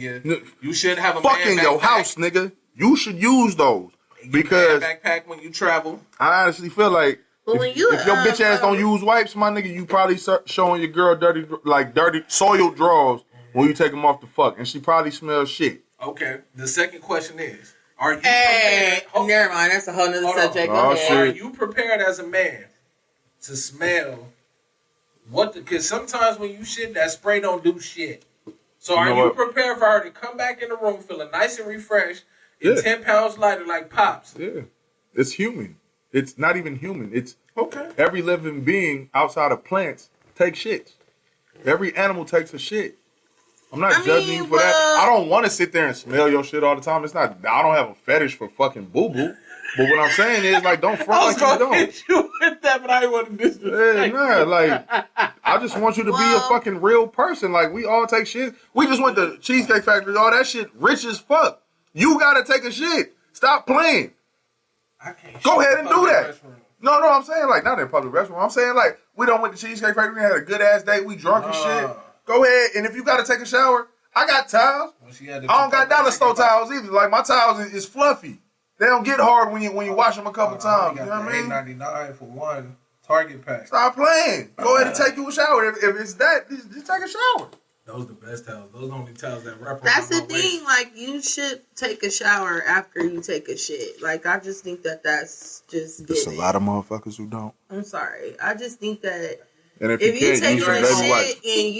you should have a Fucking man your backpack. house, nigga. You should use those. Because backpack when you travel. I honestly feel like if your bitch ass don't use wipes, my nigga, you probably showing your girl dirty soiled drawers when you take them off the fuck, and she probably smells shit. Okay. The second question is, are you Hey, prepared? never mind. That's a whole nother subject. Go ahead. Are you prepared as a man to smell what? Because sometimes when you shit, that spray don't do shit. So are you prepared for her to come back in the room feeling nice and refreshed? Yeah. 10 pounds lighter like Pops. Yeah. It's human. It's not even human. It's every living being outside of plants takes shits. Every animal takes a shit. I'm not judging you for that. I don't want to sit there and smell your shit all the time. It's not. I don't have a fetish for fucking boo boo. But what I'm saying is like, don't front like you don't. Hit you with that, but I didn't want to disrespect. Yeah, nah, like I just want you to be a fucking real person. Like we all take shit. We just went to Cheesecake Factory. All that shit rich as fuck. You gotta take a shit. Stop playing. I can't Go ahead and do that. No, I'm saying like not in a public restaurant. I'm saying like we don't went to Cheesecake Factory. We had a good ass date. We drunk and shit. Go ahead, and if you gotta take a shower, I got towels. I don't got dollar store towels either. Like my towels is fluffy. They don't get hard when you wash them a couple times. You know what I mean? $8.99 for one Target pack. Stop playing. Go ahead and take you a shower. If it's that, just take a shower. Those are the best towels. Those are the only towels that wrap around. That's the my thing. waist. Like, you should take a shower after you take a shit. Like, I just think that's just. There's a lot of motherfuckers who don't. I'm sorry. I just think that and if you taking use a baby shit wipes. and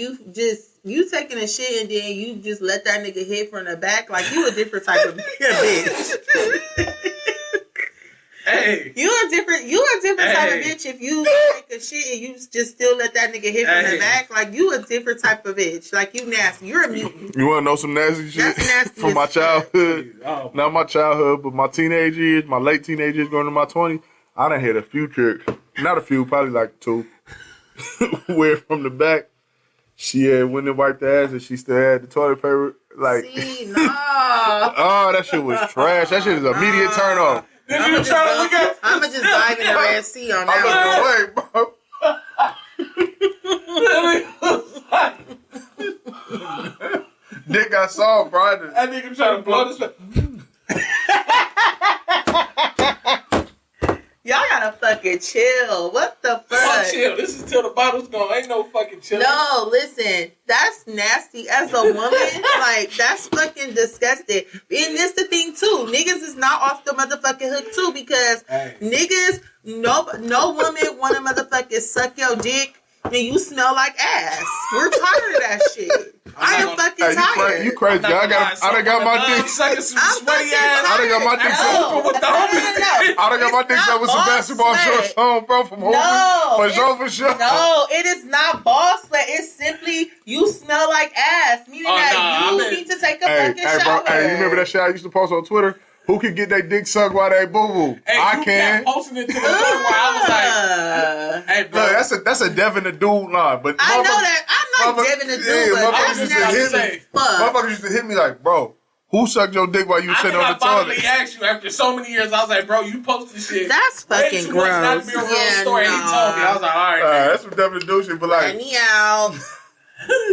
you taking a shit and then you just let that nigga hit from the back, like you a different type of bitch. Hey, you a different type of bitch if you take a shit and you just still let that nigga hit from the back. Like you a different type of bitch. Like you nasty. You're a mutant. You want to know some nasty shit That's nasty from my as fuck. childhood? Not my childhood, but my teenage years, my late teenage years, going to my 20s. I done hit a few tricks. Not a few, probably like 2. Where from the back, she had went and wiped the ass and she still had the toilet paper. Like, See, no. oh, that shit was trash. That shit is immediate turn off. I'm gonna just dive in the Red Sea on that one. I'm looking away, bro. Dick got soft, bro. That nigga trying to blow this. Y'all gotta fucking chill. What the fuck? Fuck chill. This is till the bottle's gone. Ain't no fucking chill. No, listen. That's nasty as a woman. Like, that's fucking disgusting. And this the thing, too. Niggas is not off the motherfucking hook, too, because niggas, no woman want to motherfucking suck your dick and you smell like ass. We're tired of that shit. I am fucking tired. You crazy. I done got my dick. Sucking some sweaty ass. I done got my dick sucked. I done got my dick sucked with some basketball shorts on, bro, from home. For sure. No, it is not ball sweat. It's simply you smell like ass. Meaning that you need to take a fucking shower. Bro, you remember that shit I used to post on Twitter? Who can get their dick sucked while they boo-boo? Hey, I can. Posting it to the point where I was like, hey, bro. Look, that's a Devin the dude line. But I know that. I'm not Devin the dude, but that's nasty. Motherfuckers used to hit me like, bro, who sucked your dick while you sitting on the toilet? I asked you after so many years. I was like, bro, you posted shit. That's fucking gross. Not to be a real story. No. He told me. I was like, all right. That's some Devin the dude shit. But like, out.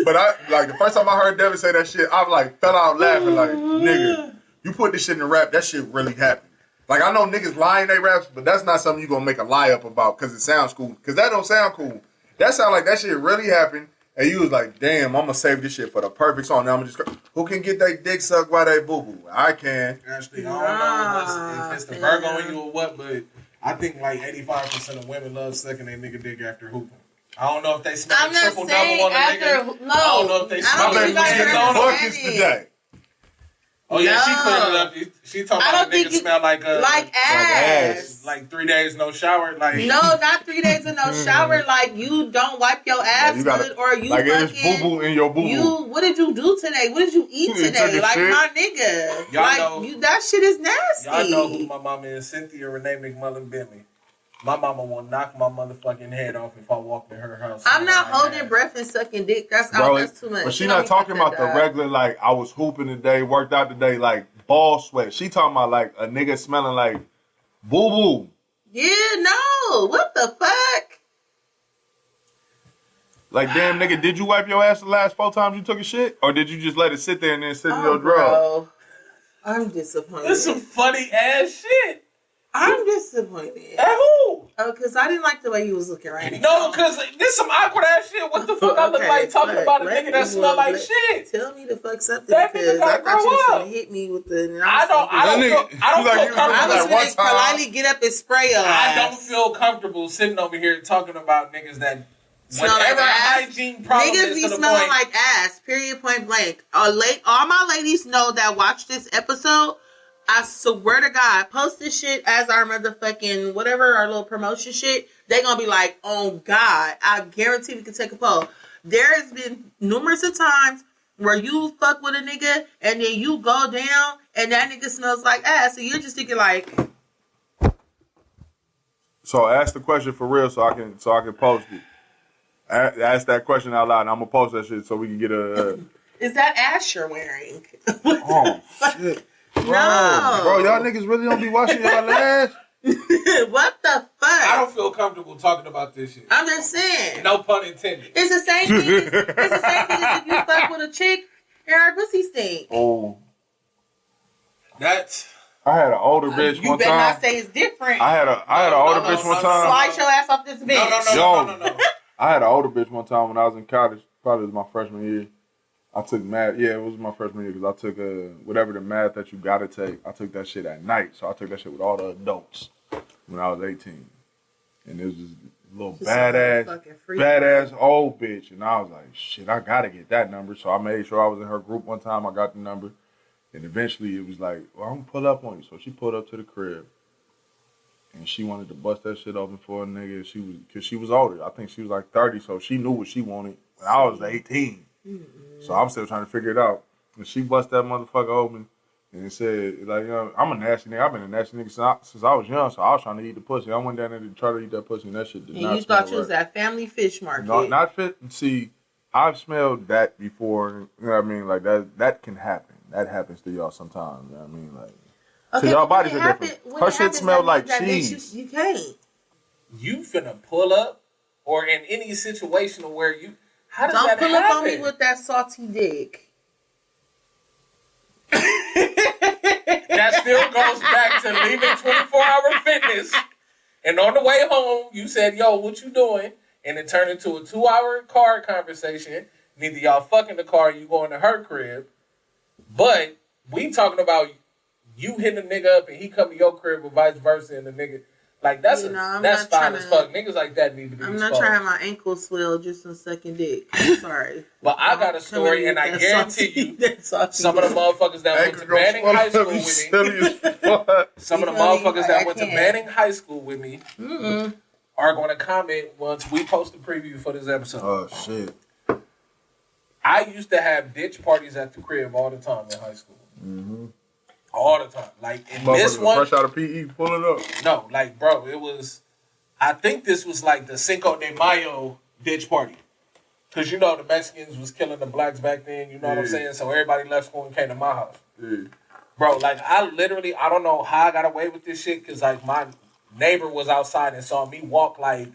But I like the first time I heard Devin say that shit, I like fell out laughing like, nigga. You put this shit in the rap, that shit really happened. Like, I know niggas lie in their raps, but that's not something you gonna make a lie up about because it sounds cool. Because that don't sound cool. That sound like that shit really happened, and you was like, damn, I'm gonna save this shit for the perfect song. Now I'm just, who can get their dick sucked while they boo-boo? I can. Actually, I don't know if it's the Virgo in you or what, but I think like 85% of women love sucking their nigga dick after hooping. I don't know if they smell the triple double on the nigga. No. I don't know if they smell the buckets today. Oh yeah, she cleared it up. She talking about the nigga smell like ass. Like 3 days no shower. Like no, not 3 days with no shower. Like you don't wipe your ass good, or you like it's boo boo in your boo boo. What did you do today? What did you eat today? Like shit? My nigga, y'all like know, that shit is nasty. Y'all know who my mama is? Cynthia Renee McMullen Bentley. My mama will knock my motherfucking head off if I walk in her house. I'm not holding breath and sucking dick. That's too much. But she not talking about the regular, like, I was hooping today, worked out today, like, ball sweat. She talking about, like, a nigga smelling like boo-boo. Yeah, no. What the fuck? Like, damn, nigga, did you wipe your ass the last 4 times you took a shit? Or did you just let it sit there and then sit in your drawer? I'm disappointed. This some funny ass shit. I'm disappointed. At who? Oh, because I didn't like the way he was looking right now. No, because this some awkward ass shit. What the fuck I look like talking about a nigga that smell like shit? Tell me to fuck something because I thought you was going to hit me with the... I don't feel comfortable. I was going to politely get up and spray your ass. I don't feel comfortable sitting over here talking about niggas that... Smell like ass. Hygiene problem niggas be smelling like ass. Period. Point blank. All my ladies know that watch this episode. I swear to God, post this shit as our motherfucking whatever, our little promotion shit. They gonna be like, oh God, I guarantee we can take a poll. There has been numerous of times where you fuck with a nigga and then you go down and that nigga smells like ass, and you're just thinking like. So ask the question for real, so I can post it. Ask that question out loud, and I'm gonna post that shit so we can get a. Is that ass you're wearing? Oh shit. Bro, y'all niggas really don't be washing y'all ass? What the fuck? I don't feel comfortable talking about this shit. I'm just saying. No pun intended. It's the same thing. It's the same thing as if you fuck with a chick and her pussy stink. Oh, That's. I had an older bitch You one better time. not say it's different. I had an older bitch one time. Slide your ass off this bitch. No. I had an older bitch one time when I was in college. Probably was my freshman year. I took math. Yeah, it was my freshman year because I took whatever the math that you gotta take. I took that shit at night, so I took that shit with all the adults when I was 18, and it was just a little badass old bitch, and I was like, shit, I gotta get that number. So I made sure I was in her group one time. I got the number, and eventually it was like, well, I'm gonna pull up on you. So she pulled up to the crib, and she wanted to bust that shit open for a nigga. Cause she was older. I think she was like 30, so she knew what she wanted. When I was 18. So I'm still trying to figure it out. And she bust that motherfucker open and said, like, I'm a nasty nigga. I've been a nasty nigga since I was young, so I was trying to eat the pussy. I went down there to try to eat that pussy, and that shit did not smell right. And you thought you was at Family Fish Market. No, not fit. See, I've smelled that before. You know what I mean? Like, that can happen. That happens to y'all sometimes. You know what I mean? Like, okay, so y'all bodies are different. Her shit smelled like cheese. You can't. You finna pull up, or in any situation where you. How does Don't that pull happen? up on me with that salty dick. That still goes back to leaving 24-hour fitness. And on the way home, you said, yo, what you doing? And it turned into a 2-hour car conversation. Neither y'all fuck in the car, you going to her crib. But we talking about you hitting a nigga up and he come to your crib or vice versa, and the nigga... Like, that's fine as fuck. Niggas like that need to be exposed. I'm not trying to have my ankle swell just on sucking dick. I'm sorry. But I got a story, and I guarantee you, some of the motherfuckers that went to Manning High School with me, some of the motherfuckers that went to Manning High School with me are going to comment once we post the preview for this episode. Oh, shit. I used to have ditch parties at the crib all the time in high school. Mm-hmm. All the time. Like, in this one... fresh out of PE, pulling up. No, like, bro, it was... I think this was like the Cinco de Mayo ditch party. Because, you know, the Mexicans was killing the blacks back then. You know what I'm saying? So everybody left school and came to my house. Yeah. Bro, like, I don't know how I got away with this shit. Because, like, my neighbor was outside and saw me walk, like,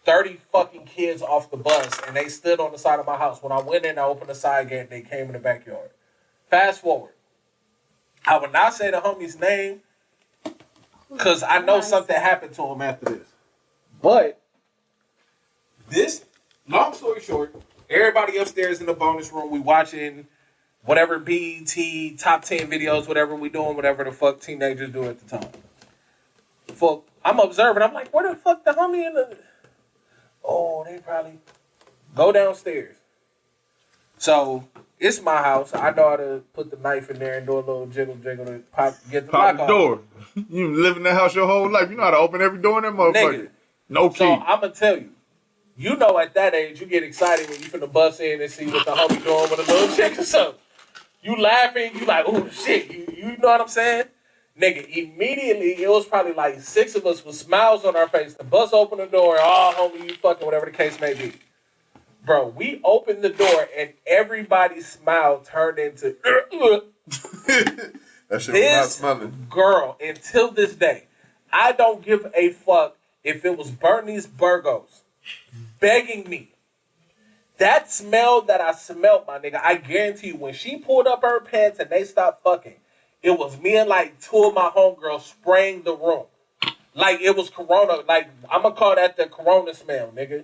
30 fucking kids off the bus. And they stood on the side of my house. When I went in, I opened the side gate. They came in the backyard. Fast forward. I would not say the homie's name because I know something happened to him after this. But this, long story short, everybody upstairs in the bonus room, we watching whatever BET, top 10 videos, whatever we doing, whatever the fuck teenagers do at the time. Fuck, I'm observing. I'm like, where the fuck the homie in the... Oh, they probably go downstairs. So... It's my house. I know how to put the knife in there and do a little jiggle to get the lock the door. You live in that house your whole life. You know how to open every door in that motherfucker. Nigga. No key. So I'm going to tell you. You know at that age, you get excited when you finna bust in and see what the homie doing with a little chick or something. You laughing. You like, oh, shit. You know what I'm saying? Nigga, immediately, it was probably like 6 of us with smiles on our face. The bus opened the door. Oh, homie, you fucking whatever the case may be. Bro, we opened the door and everybody's smile turned into that shit was not smelling. Girl, until this day, I don't give a fuck if it was Bernice Burgos begging me. That smell that I smelled, my nigga, I guarantee you, when she pulled up her pants and they stopped fucking, it was me and like 2 of my homegirls spraying the room. Like it was Corona. Like, I'm gonna call that the Corona smell, nigga.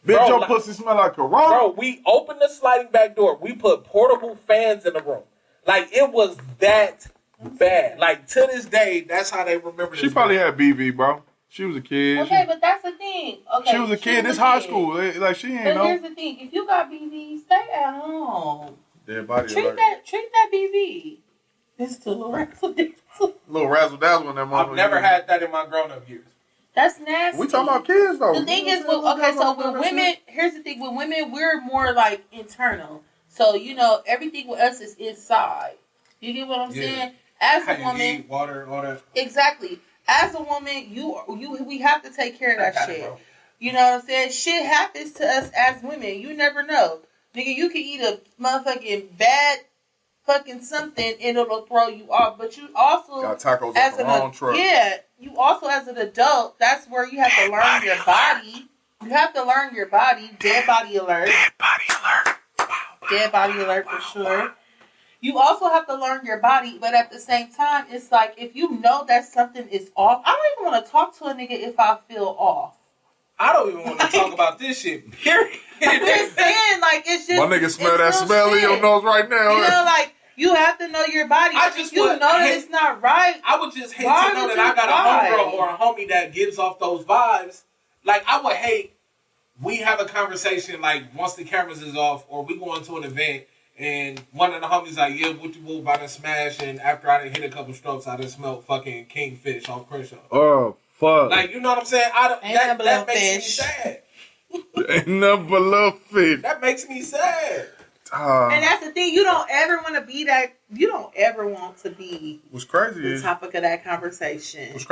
Bitch, bro, your pussy smell like Corona. Bro, we opened the sliding back door. We put portable fans in the room. Like, it was that bad. Like, to this day, that's how they remember this. She probably had BV, bro. She was a kid. Okay, but that's the thing. Okay, she was a kid. This high school. Like, she ain't know. But here's the thing. If you got BV, stay at home. Dead body treat alert. that BV. It's the little razzle dazzle. Little razzle dazzle in that motherfucker. I've never had that in my grown-up years. That's nasty. We talking about kids, though. The thing is, so with women, here's the thing. With women, we're more like internal. So, you know, everything with us is inside. You get what I'm saying? As a woman, eat, water, all that. Exactly. As a woman, we have to take care of that shit. You know what I'm saying? Shit happens to us as women. You never know. Nigga, you can eat a motherfucking bad fucking something and it'll throw you off. But you also Got tacos as off the an wrong truck. yeah, you also as an adult, that's where you have to learn your body. You have to learn your body. Dead body alert. Dead body alert. Dead body alert for sure. You also have to learn your body, but at the same time, it's like if you know that something is off, I don't even want to talk to a nigga if I feel off. I don't even want to talk about this shit. Period. I'm just saying, like it's just My nigga smell that still smell in your shit. nose right now. You know, like you have to know your body. I If just you know would that hate- it's not right. I would just hate Why to know would that I you got a cry? homegirl or a homie that gives off those vibes. Like, I would hate we have a conversation, like, once the cameras is off or we go into an event and one of the homies like, yeah, what you move by the smash, and after I done hit a couple strokes, I done smelled fucking Kingfish on Crenshaw. Oh, fuck. Like, you know what I'm saying? That makes me fish. sad. Ain't nothing but little fish. That makes me sad. And that's the thing. You don't ever want to be that. You don't ever want to be What's crazy the is topic of that conversation. you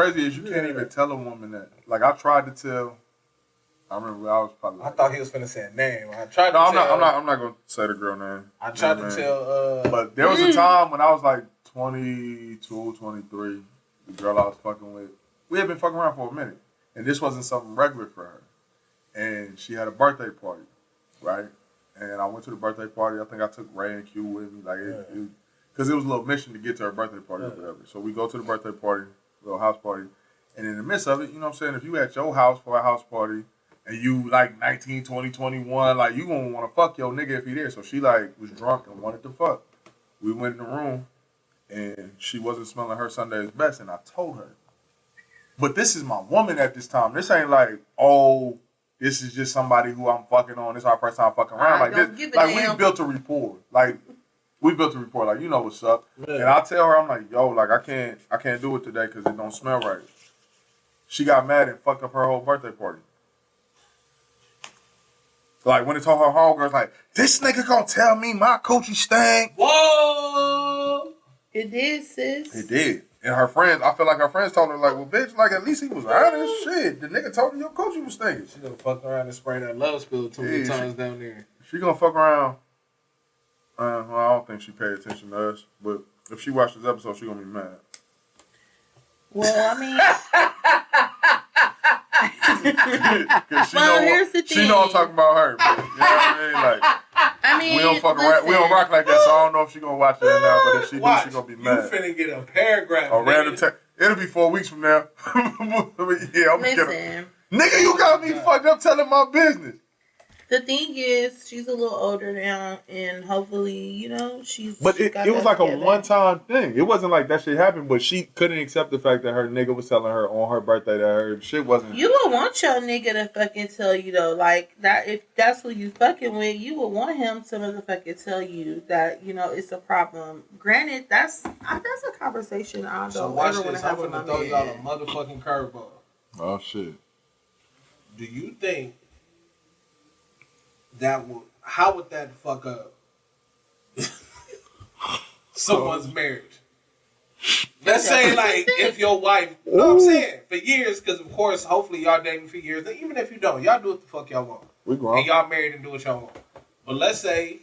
can't even tell a woman that. Like I tried to tell. I remember I was probably. I thought he was finna say a name. I tried to No, tell. I'm not gonna say the girl name. I tried to tell. But there was a time when I was like 22, 23. The girl I was fucking with, we had been fucking around for a minute, and this wasn't something regular for her. And she had a birthday party, right? And I went to the birthday party. I think I took Ray and Q with me, like, because it was a little mission to get to her birthday party or whatever. So we go to the birthday party, little house party, and in the midst of it, you know what I'm saying? If you at your house for a house party and you like 19, 20, 21, like you gonna want to fuck your nigga if he there. So she like was drunk and wanted to fuck. We went in the room and she wasn't smelling her Sunday's best, and I told her. But this is my woman at this time. This ain't like, oh, this is just somebody who I'm fucking on. This is our first time fucking around. Like this, like we built a rapport. Like we built a rapport. Like you know what's up. Yeah. And I tell her, I'm like, yo, like I can't do it today because it don't smell right. She got mad and fucked up her whole birthday party. Like when it told her homegirls, like this nigga gonna tell me my coochie stank. Whoa! It did, sis. It did. And her friends, I feel like her friends told her, like, well, bitch, like, at least he was honest. Shit, the nigga told her your coochie was stinking. She gonna fuck around and spray that love spill too many times down there. She gonna fuck around. Well, I don't think she paid attention to us. But if she watched this episode, she gonna be mad. Well, I mean... Here's the thing. She know I'm talking about her. But, you know what I mean? Like, we don't fuck around. We don't rock like that, so I don't know if she gonna watch it or not. But if she do, she gonna be mad. You finna get a paragraph. A random text. It'll be 4 weeks from now. Yeah, I'm Listen. Nigga, you got me fucked up telling my business. The thing is, she's a little older now, and hopefully, you know, But it was like together. A one-time thing. It wasn't like that shit happened, but she couldn't accept the fact that her nigga was telling her on her birthday that her shit wasn't... You would want your nigga to fucking tell you, though. Like, that if that's who you fucking with, you would want him to motherfucking tell you that, you know, it's a problem. Granted, that's a conversation I don't ever want to have with my man. So watch this. I'm gonna throw y'all a motherfucking curveball. Oh, shit. Do you think how would that fuck up someone's marriage? Let's say, like, if your wife, you know what I'm saying, for years, because of course, hopefully y'all dating for years, even if you don't, y'all do what the fuck y'all want. And y'all married and do what y'all want. But let's say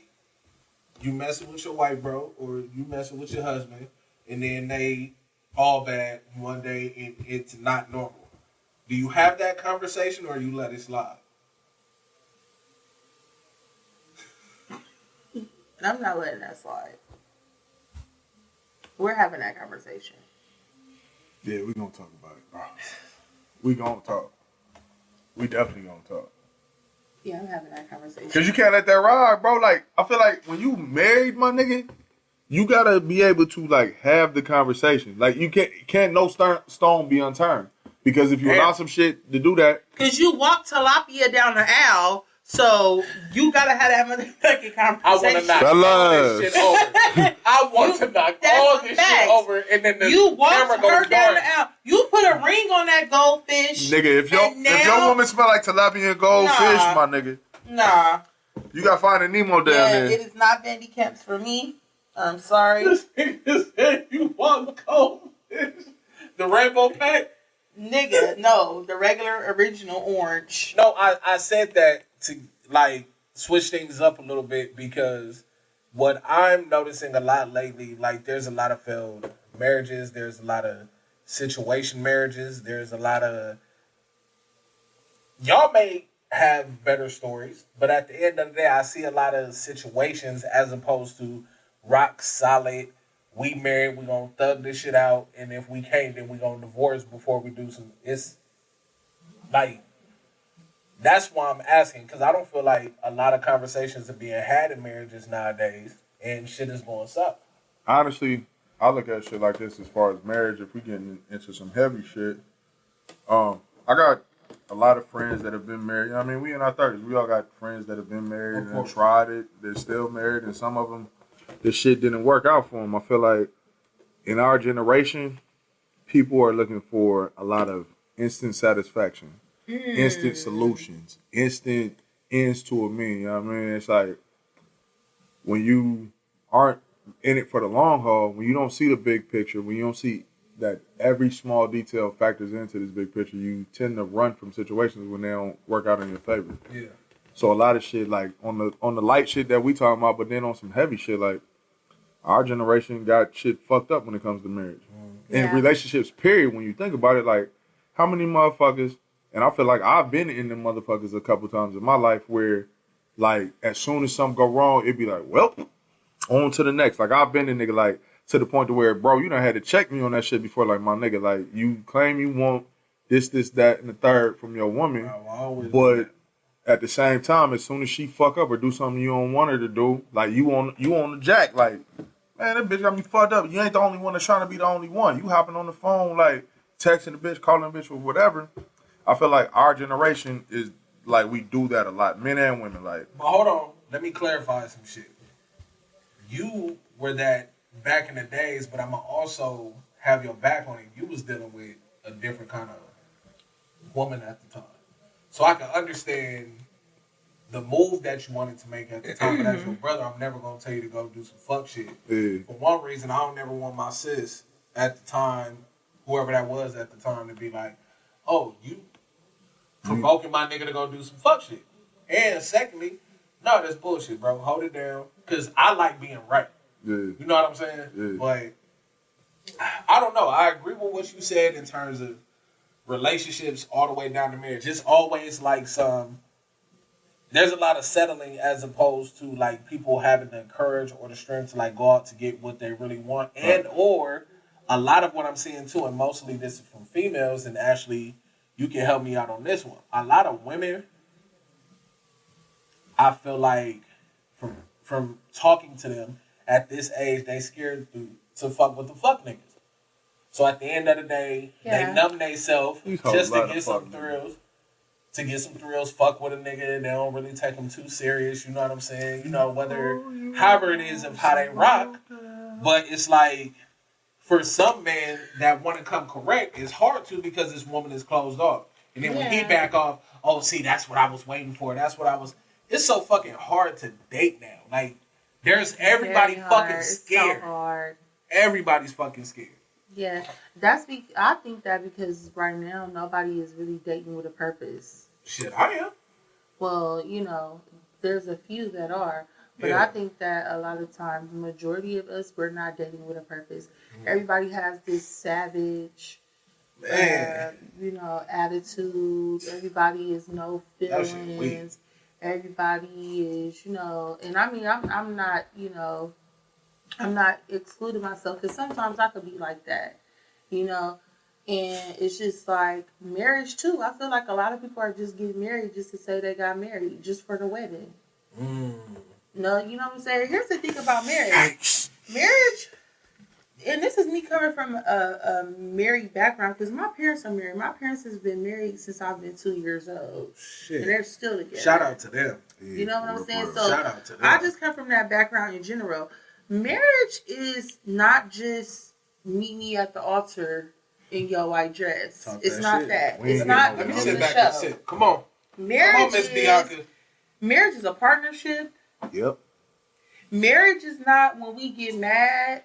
you messing with your wife, bro, or you messing with your husband, and then they all bad one day and it's not normal. Do you have that conversation or you let it slide? I'm not letting that slide. We're having that conversation. Yeah, we're going to talk about it, bro. We going to talk. We definitely going to talk. Yeah, I'm having that conversation. Because you can't let that ride, bro. Like, I feel like when you married, my nigga, you got to be able to, like, have the conversation. Like, you can't no stone be unturned. Because if you allow some shit to do that. Because you walk tilapia down the aisle, so you gotta have that motherfucking conversation. I want to knock all this shit over. I want to knock all this shit over, and then the you walk camera goes her down the aisle. You put a ring on that goldfish. Nigga, if your woman smell like tilapia and goldfish, my nigga. Nah. You got Finding Nemo down there. It is not Bandy Camps for me. I'm sorry. This nigga said you want goldfish. The rainbow pack? Nigga, no. The regular original orange. No, I said that to, like, switch things up a little bit because what I'm noticing a lot lately, like there's a lot of failed marriages, there's a lot of situation marriages, there's a lot of y'all may have better stories, but at the end of the day, I see a lot of situations as opposed to rock solid. We married, we gonna thug this shit out, and if we can't, then we gonna divorce before we do some. It's like that's why I'm asking because I don't feel like a lot of conversations are being had in marriages nowadays, and shit is going south. Honestly, I look at shit like this as far as marriage. If we getting into some heavy shit, I got a lot of friends that have been married. I mean, we in our 30s. We all got friends that have been married and tried it. They're still married, and some of them, this shit didn't work out for them. I feel like in our generation, people are looking for a lot of instant satisfaction, instant solutions, instant ends to a mean. You know what I mean? It's like when you aren't in it for the long haul, when you don't see the big picture, when you don't see that every small detail factors into this big picture, you tend to run from situations when they don't work out in your favor. Yeah. So a lot of shit like on the light shit that we talking about, but then on some heavy shit, like our generation got shit fucked up when it comes to marriage. And relationships, period. When you think about it, like how many motherfuckers, and I feel like I've been in them motherfuckers a couple times in my life where like as soon as something go wrong, it'd be like, well, on to the next. Like I've been a nigga like to the point to where, bro, you done had to check me on that shit before. Like, my nigga, like, you claim you want this, that, and the third from your woman. But at the same time, as soon as she fuck up or do something you don't want her to do, like, you on the jack. Like, man, that bitch got me fucked up. You ain't the only one that's trying to be the only one. You hopping on the phone, like, texting the bitch, calling the bitch, or whatever. I feel like our generation is, like, we do that a lot. Men and women, like. But hold on. Let me clarify some shit. You were that back in the days, but I'ma also have your back on it. You was dealing with a different kind of woman at the time. So I can understand the move that you wanted to make at the time. But as your brother, I'm never going to tell you to go do some fuck shit. For one reason, I don't never want my sis at the time, whoever that was at the time, to be like, oh, you provoking my nigga to go do some fuck shit. And secondly, no, that's bullshit, bro. Hold it down. Because I like being right. Yeah. You know what I'm saying? But I don't know. I agree with what you said in terms of relationships all the way down to marriage. It's always like there's a lot of settling as opposed to like people having the courage or the strength to like go out to get what they really want. And or a lot of what I'm seeing too, and mostly this is from females, and Ashley, you can help me out on this one. A lot of women, I feel like from talking to them, at this age, they scared to fuck with the fuck niggas. So at the end of the day, they numb themselves just to get some thrills. To get some thrills, fuck with a nigga. They don't really take them too serious. You know what I'm saying? You know, however it is of how they rock. But it's like, for some men that want to come correct, it's hard to because this woman is closed off. And then when he back off, oh, see, that's what I was waiting for. It's so fucking hard to date now. Like, there's everybody fucking scared. So hard. Everybody's fucking scared. Yeah, I think that because right now nobody is really dating with a purpose. Shit, I am. Well, you know, there's a few that are, but I think that a lot of times, the majority of us, we're not dating with a purpose. Everybody has this savage, attitude. Everybody is no feelings. Everybody is, and I mean, I'm not, I'm not excluding myself because sometimes I could be like that, and it's just like marriage too. I feel like a lot of people are just getting married just to say they got married, just for the wedding. No, you know what I'm saying? Here's the thing about marriage. Marriage, and this is me coming from a married background because my parents are married. My parents has been married since I've been 2 years old. Shit. And they're still together. Shout out to them. You know what I'm saying? So shout out to them. I just come from that background in general. Marriage is not just meet me at the altar in your white dress. It's not that. It's not. Let me sit back and sit. Come on. Marriage Miss Bianca. Marriage is a partnership. Yep. Marriage is not when we get mad,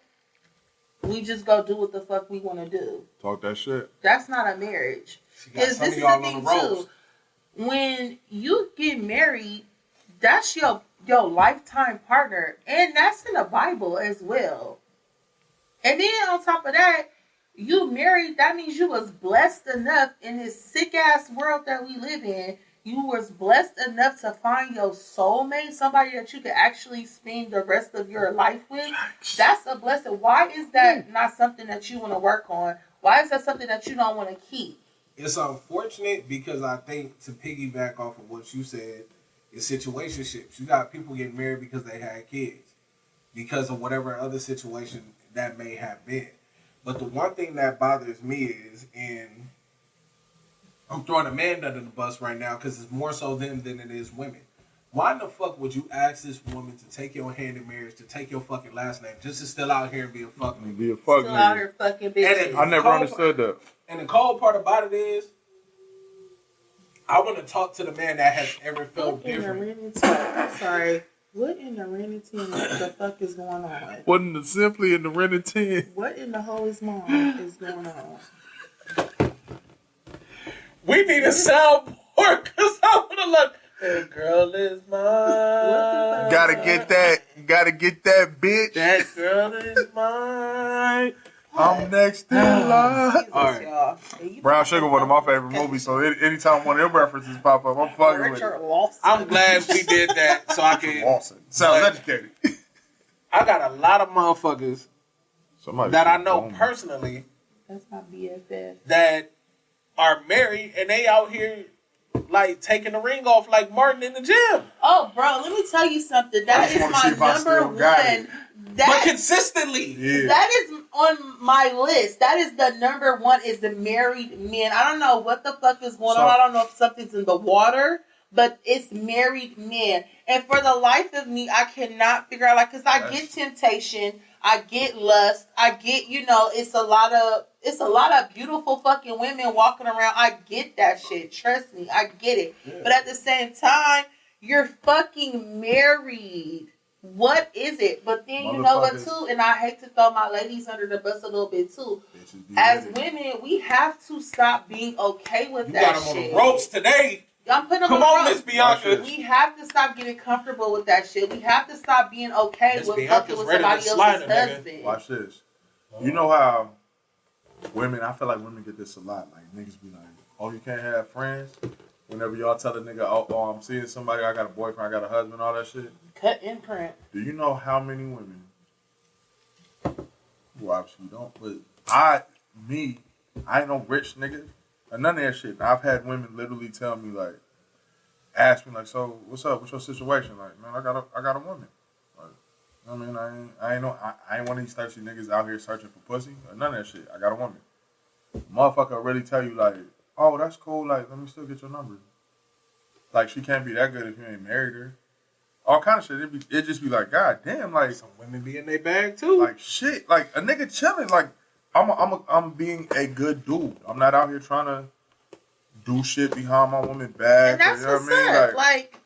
we just go do what the fuck we want to do. Talk that shit. That's not a marriage. Because this is the thing too. When you get married, that's your your lifetime partner. And that's in the Bible as well. And then on top of that, you married, that means you was blessed enough in this sick ass world that we live in. You was blessed enough to find your soulmate, somebody that you could actually spend the rest of your life with. That's a blessing. Why is that not something that you want to work on? Why is that something that you don't want to keep? It's unfortunate because I think, to piggyback off of what you said, is situationships. You got people getting married because they had kids, because of whatever other situation that may have been. But the one thing that bothers me is, and I'm throwing a man under the bus right now because it's more so them than it is women. Why in the fuck would you ask this woman to take your hand in marriage, to take your fucking last name, just to still out here and be a fuck nigga? Be a fuck Still out nigga. here fucking bitches. I never understood that. And the cold part about it is, I want to talk to the man that has ever felt different. Sorry. What in the Renington the fuck is going on? What in the simply in the Renington? What in the holy's mom is going on? We need a soundboard because I want to look. That girl is mine. Gotta get that bitch. That girl is mine. I'm next in line. Jesus, All right. y'all. Brown Sugar, one of my favorite movies. So anytime one of them references pop up, I'm fucking with Richard it. Lawson. I'm glad we did that so I can. Lawson sounds educated. I got a lot of motherfuckers Somebody that I said know Bowman. personally That's my BFF. that are married and they out here like taking the ring off like Martin in the gym. Oh, bro, let me tell you something. That I is just wanna see my if I number still got it. one. But consistently. Yeah. That is on my list. That is the number one, is the married men. I don't know what the fuck is going on. I don't know if something's in the water, but it's married men. And for the life of me, I cannot figure out, like, because I get temptation, I get lust, I get, it's a lot of beautiful fucking women walking around. I get that shit. Trust me, I get it. Yeah. But at the same time, you're fucking married. What is it? But then you know what too, and I hate to throw my ladies under the bus a little bit too. As women, we have to stop being okay with that shit. You got them on the ropes today. I'm putting them on the ropes. Miss Bianca. We have to stop getting comfortable with that shit. We have to stop being okay with fucking with somebody else's husband. Watch this. You know how women, I feel like women get this a lot. Like niggas be like, oh, you can't have friends? Whenever y'all tell a nigga, oh, I'm seeing somebody, I got a boyfriend, I got a husband, all that shit. Cut imprint. Do you know how many women, who obviously don't, but I ain't no rich nigga, or none of that shit. I've had women literally tell me, like, ask me, like, so, what's up, what's your situation? Like, man, I got a woman. Like, I mean, I ain't one of these thirsty niggas out here searching for pussy, or none of that shit. I got a woman. Motherfucker will really tell you, like, oh, that's cool. Like, let me still get your number. Like, she can't be that good if you ain't married her. All kind of shit. It just be like, God damn, like some women be in their bag too. Like shit, like a nigga chilling. Like I'm being a good dude. I'm not out here trying to do shit behind my woman's back. And that's what's up. Like,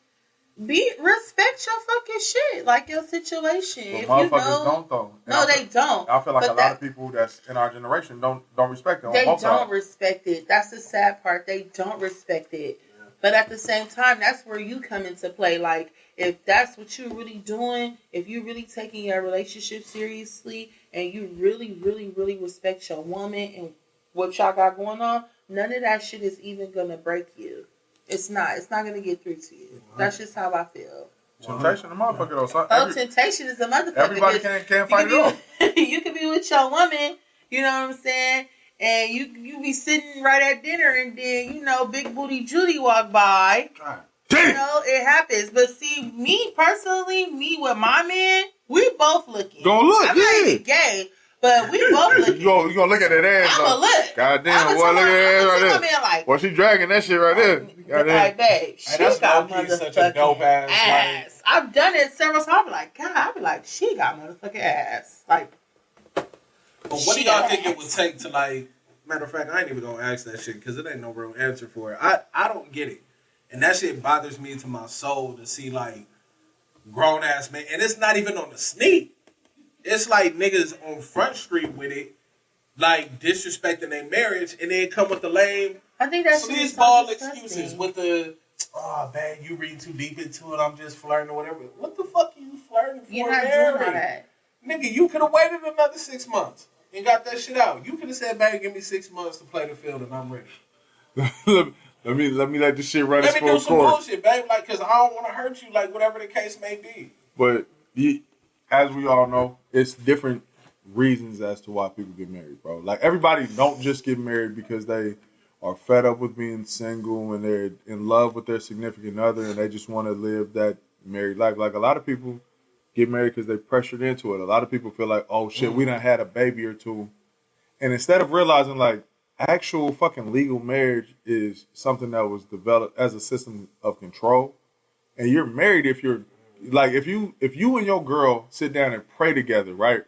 respect your fucking shit, like your situation. If motherfuckers don't though. No, they don't. I feel like a lot of people that's in our generation don't respect it. They don't respect it. That's the sad part. They don't respect it. Yeah. But at the same time, that's where you come into play. Like, if that's what you're really doing, if you're really taking your relationship seriously, and you really, really, really respect your woman and what y'all got going on, none of that shit is even gonna break you. It's not gonna get through to you. That's just how I feel. Temptation, the motherfucker though. So temptation is a motherfucker. Everybody can't fight it off. You could be with your woman, you know what I'm saying, and you be sitting right at dinner, and then Big Booty Judy walk by. God. It happens. But see, me personally, me with my man, we both looking. Go look, I'm not even gay, but we both looking. You gonna look at that ass? I'ma look. Goddamn, boy, look at that ass right there. Like, well, she dragging that shit right there. Like, babe, she got such a dope ass. I've done it several times. I'm like, God, I be like, she got motherfucking ass. Like, but what do y'all think it would take to, like? Matter of fact, I ain't even gonna ask that shit because it ain't no real answer for it. I don't get it. And that shit bothers me to my soul to see, like, grown-ass men. And it's not even on the sneak. It's like niggas on Front Street with it, like, disrespecting their marriage, and then come with the lame, I think that's sleazeball excuses with the oh, babe, you read too deep into it. I'm just flirting or whatever. What the fuck are you flirting for? You're not doing all that. Nigga, you could have waited another 6 months and got that shit out. You could have said, babe, give me 6 months to play the field and I'm ready. let me let this shit run its Let me full do some course. bullshit, babe, like, because I don't want to hurt you, like, whatever the case may be. But as we all know, it's different reasons as to why people get married, bro. Like, everybody don't just get married because they are fed up with being single and they're in love with their significant other and they just want to live that married life. Like, a lot of people get married because they pressured into it. A lot of people feel like, oh shit, we done had a baby or two. And instead of realizing like actual fucking legal marriage is something that was developed as a system of control. And you're married if you're like, if you and your girl sit down and pray together, right?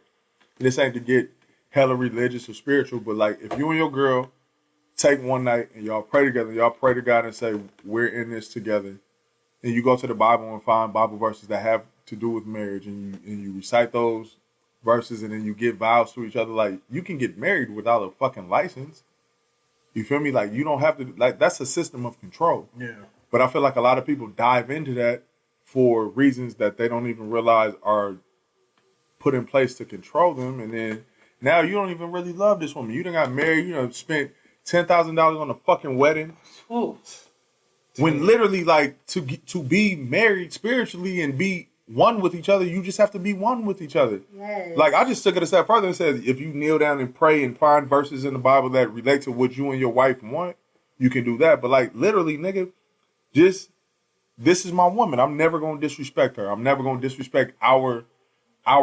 This ain't to get hella religious or spiritual, but like if you and your girl take one night and y'all pray together, y'all pray to God and say, we're in this together. And you go to the Bible and find Bible verses that have to do with marriage and you recite those verses and then you give vows to each other. Like, you can get married without a fucking license. You feel me? Like, you don't have to, like, that's a system of control. Yeah. But I feel like a lot of people dive into that for reasons that they don't even realize are put in place to control them. And then now you don't even really love this woman. You done got married, you done spent $10,000 on a fucking wedding. Ooh. When literally, like, to be married spiritually and be one with each other, you just have to be one with each other. Yes. Like, I just took it a step further and said, if you kneel down and pray and find verses in the Bible that relate to what you and your wife want, you can do that. But, like, literally, nigga, this is my woman. I'm never going to disrespect her. I'm never going to disrespect our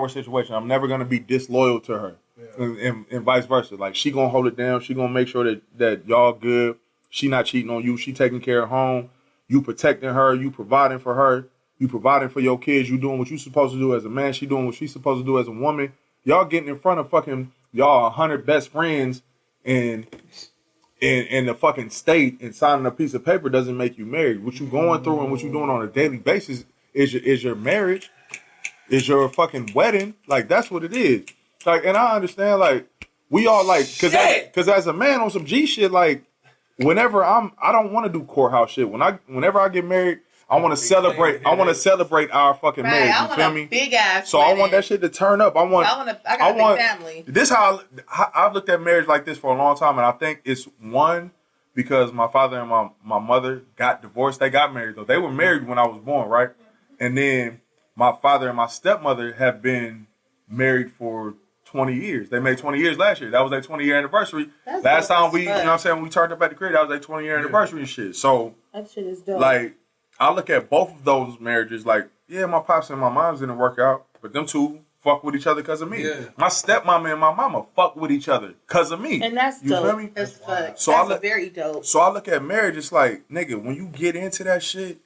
situation. I'm never going to be disloyal to her. Yeah. And vice versa. Like, she going to hold it down. She going to make sure that y'all good. She not cheating on you. She taking care of home. You protecting her. You providing for her. You providing for your kids. You doing what you supposed to do as a man. She doing what she's supposed to do as a woman. Y'all getting in front of fucking y'all 100 best friends and in the fucking state and signing a piece of paper doesn't make you married. What you going through and what you doing on a daily basis is your marriage, is your fucking wedding. Like, that's what it is. Like, and I understand, like, we all like, cause as a man on some G shit, like, whenever I don't want to do courthouse shit. Whenever I get married, I want to celebrate. I want to celebrate our fucking marriage. You feel me? Big ass. So wedding. I want that shit to turn up. I got a big family. This how I've looked at marriage like this for a long time, and I think it's one because my father and my mother got divorced. They got married though. They were married when I was born, right? And then my father and my stepmother have been married for 20 years. They made 20 years last year. That was their 20-year anniversary. That's last time we, fun. you know what I'm saying, when we turned up at the crib, that was their 20-year anniversary and shit. So, that shit is dope. like, I look at both of those marriages like, yeah, my pops and my moms didn't work out, but them two fuck with each other because of me. Yeah. My stepmama and my mama fuck with each other because of me. And that's you dope. Feel me? That's fuck. So that's very dope. So I look at marriage, it's like, nigga, when you get into that shit,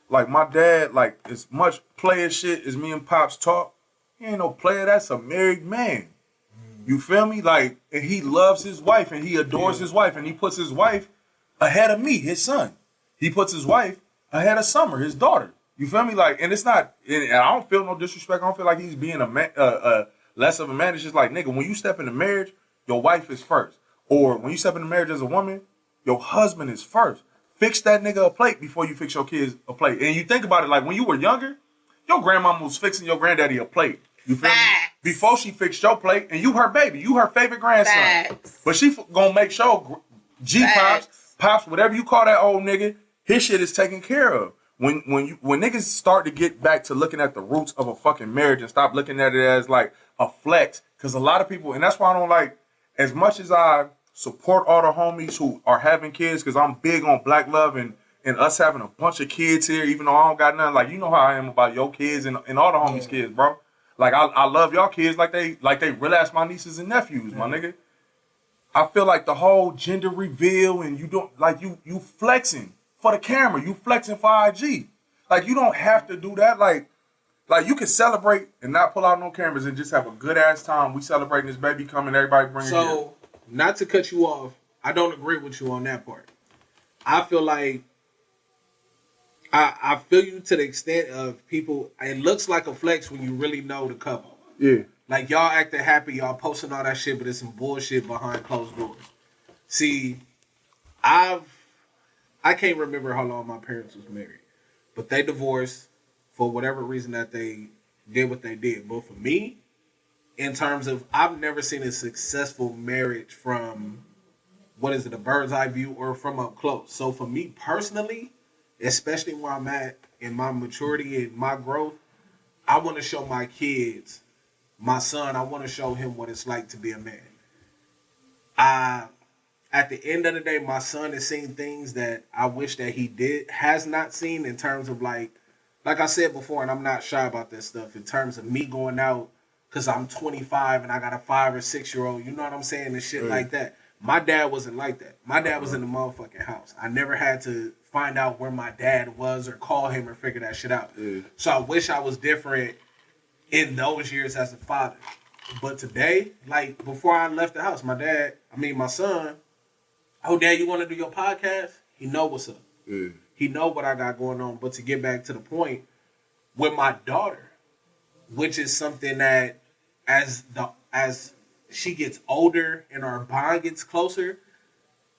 like my dad, like as much player shit as me and Pops talk, he ain't no player, that's a married man. You feel me? Like, and he loves his wife and he adores his wife and he puts his wife ahead of me, his son. He puts his wife ahead of Summer, his daughter. You feel me? Like, and it's not, and I don't feel no disrespect. I don't feel like he's being a less of a man. It's just like, nigga, when you step into marriage, your wife is first. Or when you step into marriage as a woman, your husband is first. Fix that nigga a plate before you fix your kids a plate. And you think about it, like when you were younger, your grandmama was fixing your granddaddy a plate. You feel me? Before she fixed your plate, and you her baby, you her favorite grandson. Facts. But she gonna make sure Pops, whatever you call that old nigga, his shit is taken care of. When niggas start to get back to looking at the roots of a fucking marriage and stop looking at it as like a flex, because a lot of people, and that's why I don't like, as much as I support all the homies who are having kids, because I'm big on black love and us having a bunch of kids here, even though I don't got none. Like, you know how I am about your kids and all the homies' kids, bro. Like, I love y'all kids like they real ass my nieces and nephews, my nigga. I feel like the whole gender reveal and you don't, like, you flexing for the camera. You flexing for IG. Like, you don't have to do that. Like you can celebrate and not pull out no cameras and just have a good ass time. We celebrating this baby coming, everybody bringing it here. So, not to cut you off, I don't agree with you on that part. I feel like I feel you to the extent of people, it looks like a flex when you really know the couple. Yeah. Like, y'all acting happy, y'all posting all that shit, but it's some bullshit behind closed doors. See, I've I can't remember how long my parents was married, but they divorced for whatever reason that they did what they did. But for me, in terms of, I've never seen a successful marriage from, what is it, a bird's eye view or from up close. So for me personally, especially where I'm at in my maturity and my growth, I want to show my kids, my son, I want to show him what it's like to be a man. At the end of the day, my son has seen things that I wish that he has not seen, in terms of like I said before, and I'm not shy about this stuff, in terms of me going out because I'm 25 and I got a 5 or 6 year old, you know what I'm saying, and shit like that. My dad wasn't like that. My dad was in the motherfucking house. I never had to find out where my dad was or call him or figure that shit out. So I wish I was different in those years as a father. But today, like before I left the house, my son, oh, Dad, you want to do your podcast? He know what's up. He know what I got going on. But to get back to the point, with my daughter, which is something that as she gets older and our bond gets closer,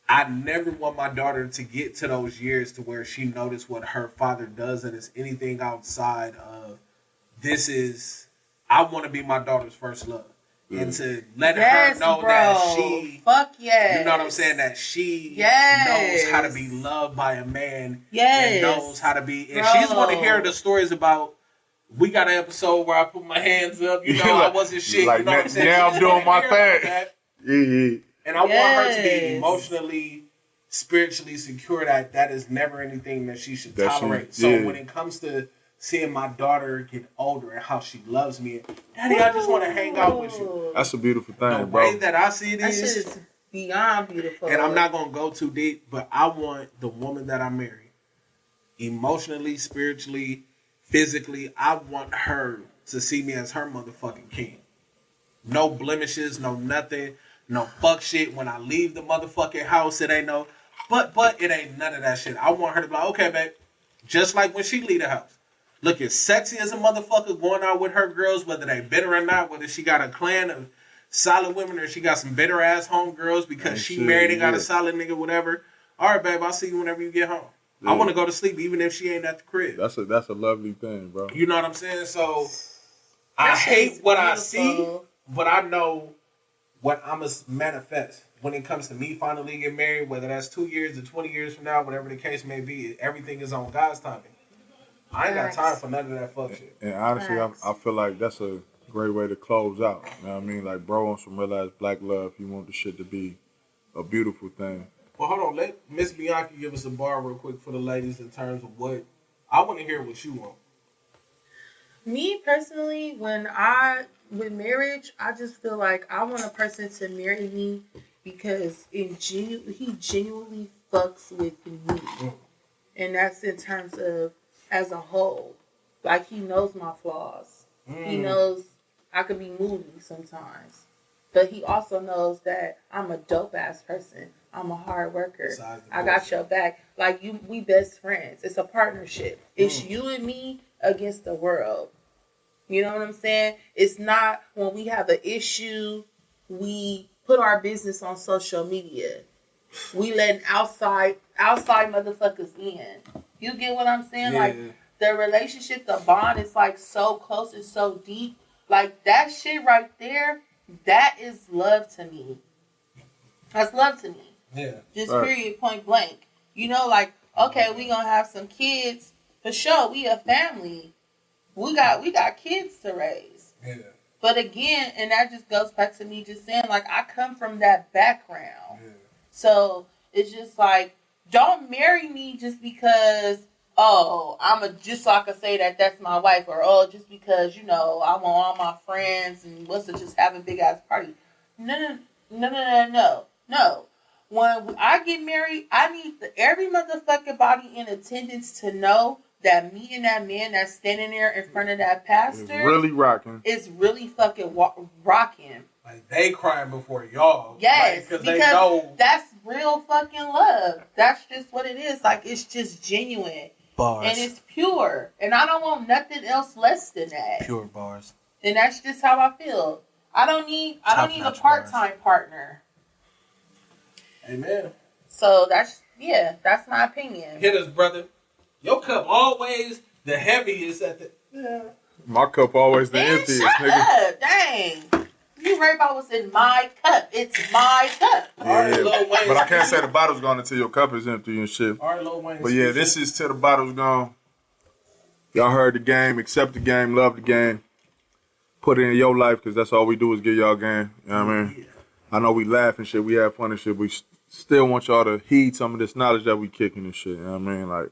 I never want my daughter to get to those years to where she noticed what her father does and it's anything outside of I want to be my daughter's first love. And to let her know that she, you know what I'm saying, that she knows how to be loved by a man, and knows how to be, and she's going to hear the stories about, we got an episode where I put my hands up, you know, I wasn't shit, like, you know what I'm saying? Now I'm doing my thing. And I want her to be emotionally, spiritually secure that is never anything that she should tolerate. So when it comes to seeing my daughter get older and how she loves me, Daddy, I just want to hang out with you. That's a beautiful thing, the bro. way that I see it is beyond beautiful. And I'm not going to go too deep, but I want the woman that I marry, emotionally, spiritually, physically, I want her to see me as her motherfucking king. No blemishes, no nothing, no fuck shit. When I leave the motherfucking house, it ain't no, but it ain't none of that shit. I want her to be like, okay, babe, just like when she leave the house. Looking sexy as a motherfucker, going out with her girls, whether they bitter or not, whether she got a clan of solid women or she got some bitter ass homegirls because she married and got a solid nigga, whatever. All right, babe, I'll see you whenever you get home. I want to go to sleep even if she ain't at the crib. That's a lovely thing, bro. You know what I'm saying? So I hate what I see, but I know what I'm going to manifest when it comes to me finally getting married, whether that's 2 years or 20 years from now, whatever the case may be. Everything is on God's timing. I ain't got time for none of that fuck shit. And honestly, I feel like that's a great way to close out. You know what I mean? Like, bro, on some realized black love, you want the shit to be a beautiful thing. Well, hold on. Let Miss Bianca give us a bar real quick for the ladies in terms of what I want to hear what you want. Me personally, with marriage, I just feel like I want a person to marry me because he genuinely fucks with me. And that's in terms of as a whole. Like, he knows my flaws. He knows I could be moody sometimes. But he also knows that I'm a dope ass person. I'm a hard worker. I got your back. Like, we best friends. It's a partnership. It's you and me against the world. You know what I'm saying? It's not when we have an issue, we put our business on social media. We let outside motherfuckers in. You get what I'm saying? Yeah. Like, the relationship, the bond is like so close and so deep. Like, that shit right there, that is love to me. That's love to me. Yeah. Just period, point blank. You know, like, okay, we gonna have some kids. For sure, we a family. We got kids to raise. Yeah. But again, and that just goes back to me just saying, like, I come from that background. Yeah. So it's just like, don't marry me just because, just so I can say that that's my wife, or just because, you know, I want all my friends and wants to just have a big ass party. No. When I get married, I need every motherfucking body in attendance to know that me and that man that's standing there in front of that pastor is really rocking. Is really fucking rocking. Like, they crying before y'all. Yes, because they know that's real fucking love. That's just what it is. Like, it's just genuine. Bars. And it's pure. And I don't want nothing else less than that. Pure bars. And that's just how I feel. I don't need a part-time partner. Amen. So that's Yeah, that's my opinion. Hit us, brother. Your cup always the heaviest at the. Yeah. My cup always the Man, emptiest, shut nigga. up. Dang. You worry about what's in my cup. It's my cup. Yeah, but I can't say the bottle's gone until your cup is empty and shit. But yeah, this is Till the Bottle's Gone. Y'all heard the game, accept the game, love the game. Put it in your life, because that's all we do is give y'all game. You know what I mean? Yeah. I know we laugh and shit, we have fun and shit, but we still want y'all to heed some of this knowledge that we kicking and shit. You know what I mean? Like,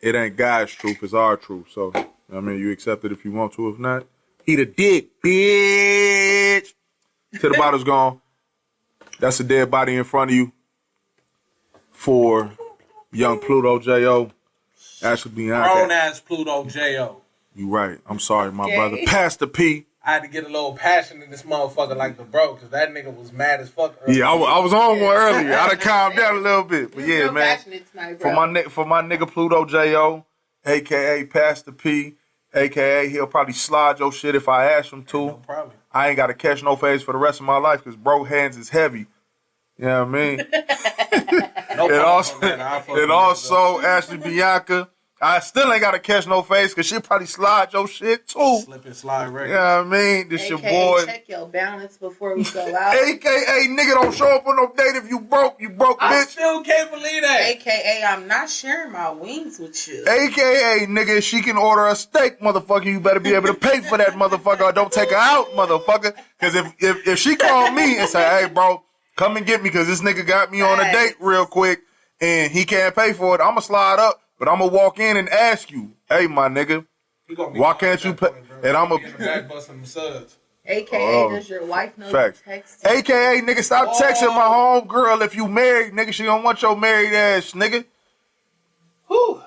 it ain't God's truth, it's our truth. So, you know what I mean? You accept it if you want to. If not, eat a dick, bitch. Till the bottle's gone. That's a dead body in front of you. For young Pluto J.O. Ashley Bianca. Grown ass Pluto J.O. You right. I'm sorry, my brother. Pastor P. I had to get a little passion in this motherfucker like the bro, because that nigga was mad as fuck earlier. Yeah, I was on one earlier. I done calmed down a little bit. But yeah, man. Tonight, for my nigga Pluto J.O., a.k.a. Pastor P, a.k.a. he'll probably slide your shit if I ask him to. No problem. I ain't got to catch no phase for the rest of my life because bro hands is heavy. You know what I mean? And also Ashley Bianca, I still ain't got to catch no face because she'll probably slide your shit too. Slip and slide right. You know what I mean? This your boy. Check your balance before we go out. AKA nigga don't show up on no date if you broke bitch. I still can't believe that. AKA I'm not sharing my wings with you. AKA nigga, she can order a steak, motherfucker. You better be able to pay for that motherfucker or don't take her out, motherfucker. Because if she called me and say, hey bro, come and get me because this nigga got me on a date real quick and he can't pay for it, I'ma slide up. But I'm going to walk in and ask you, hey, my nigga, why can't you pay? And I'm going to... AKA, does your wife know you text? AKA, nigga, stop texting my home girl if you married, nigga. She don't want your married ass, nigga. Whew.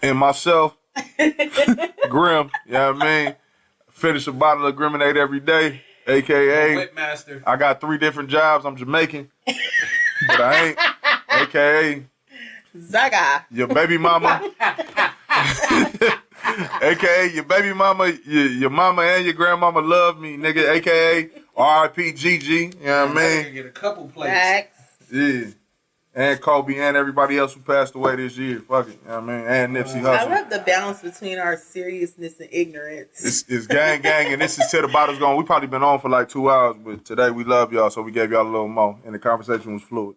And myself, Grim, you know what I mean? Finish a bottle of Griminate every day, AKA, I got 3 different jobs. I'm Jamaican, but I ain't. AKA... Zaga. Your baby mama. AKA your baby mama, your mama and your grandmama love me, nigga. AKA R.I.P. Gigi. You know what I mean? Get a couple plates. Yeah. And Kobe and everybody else who passed away this year. Fuck it. You know what I mean? And Nipsey Hussle. I love the balance between our seriousness and ignorance. It's gang and this is Till the Bottle's Gone. We probably been on for like 2 hours, but today we love y'all, so we gave y'all a little more. And the conversation was fluid.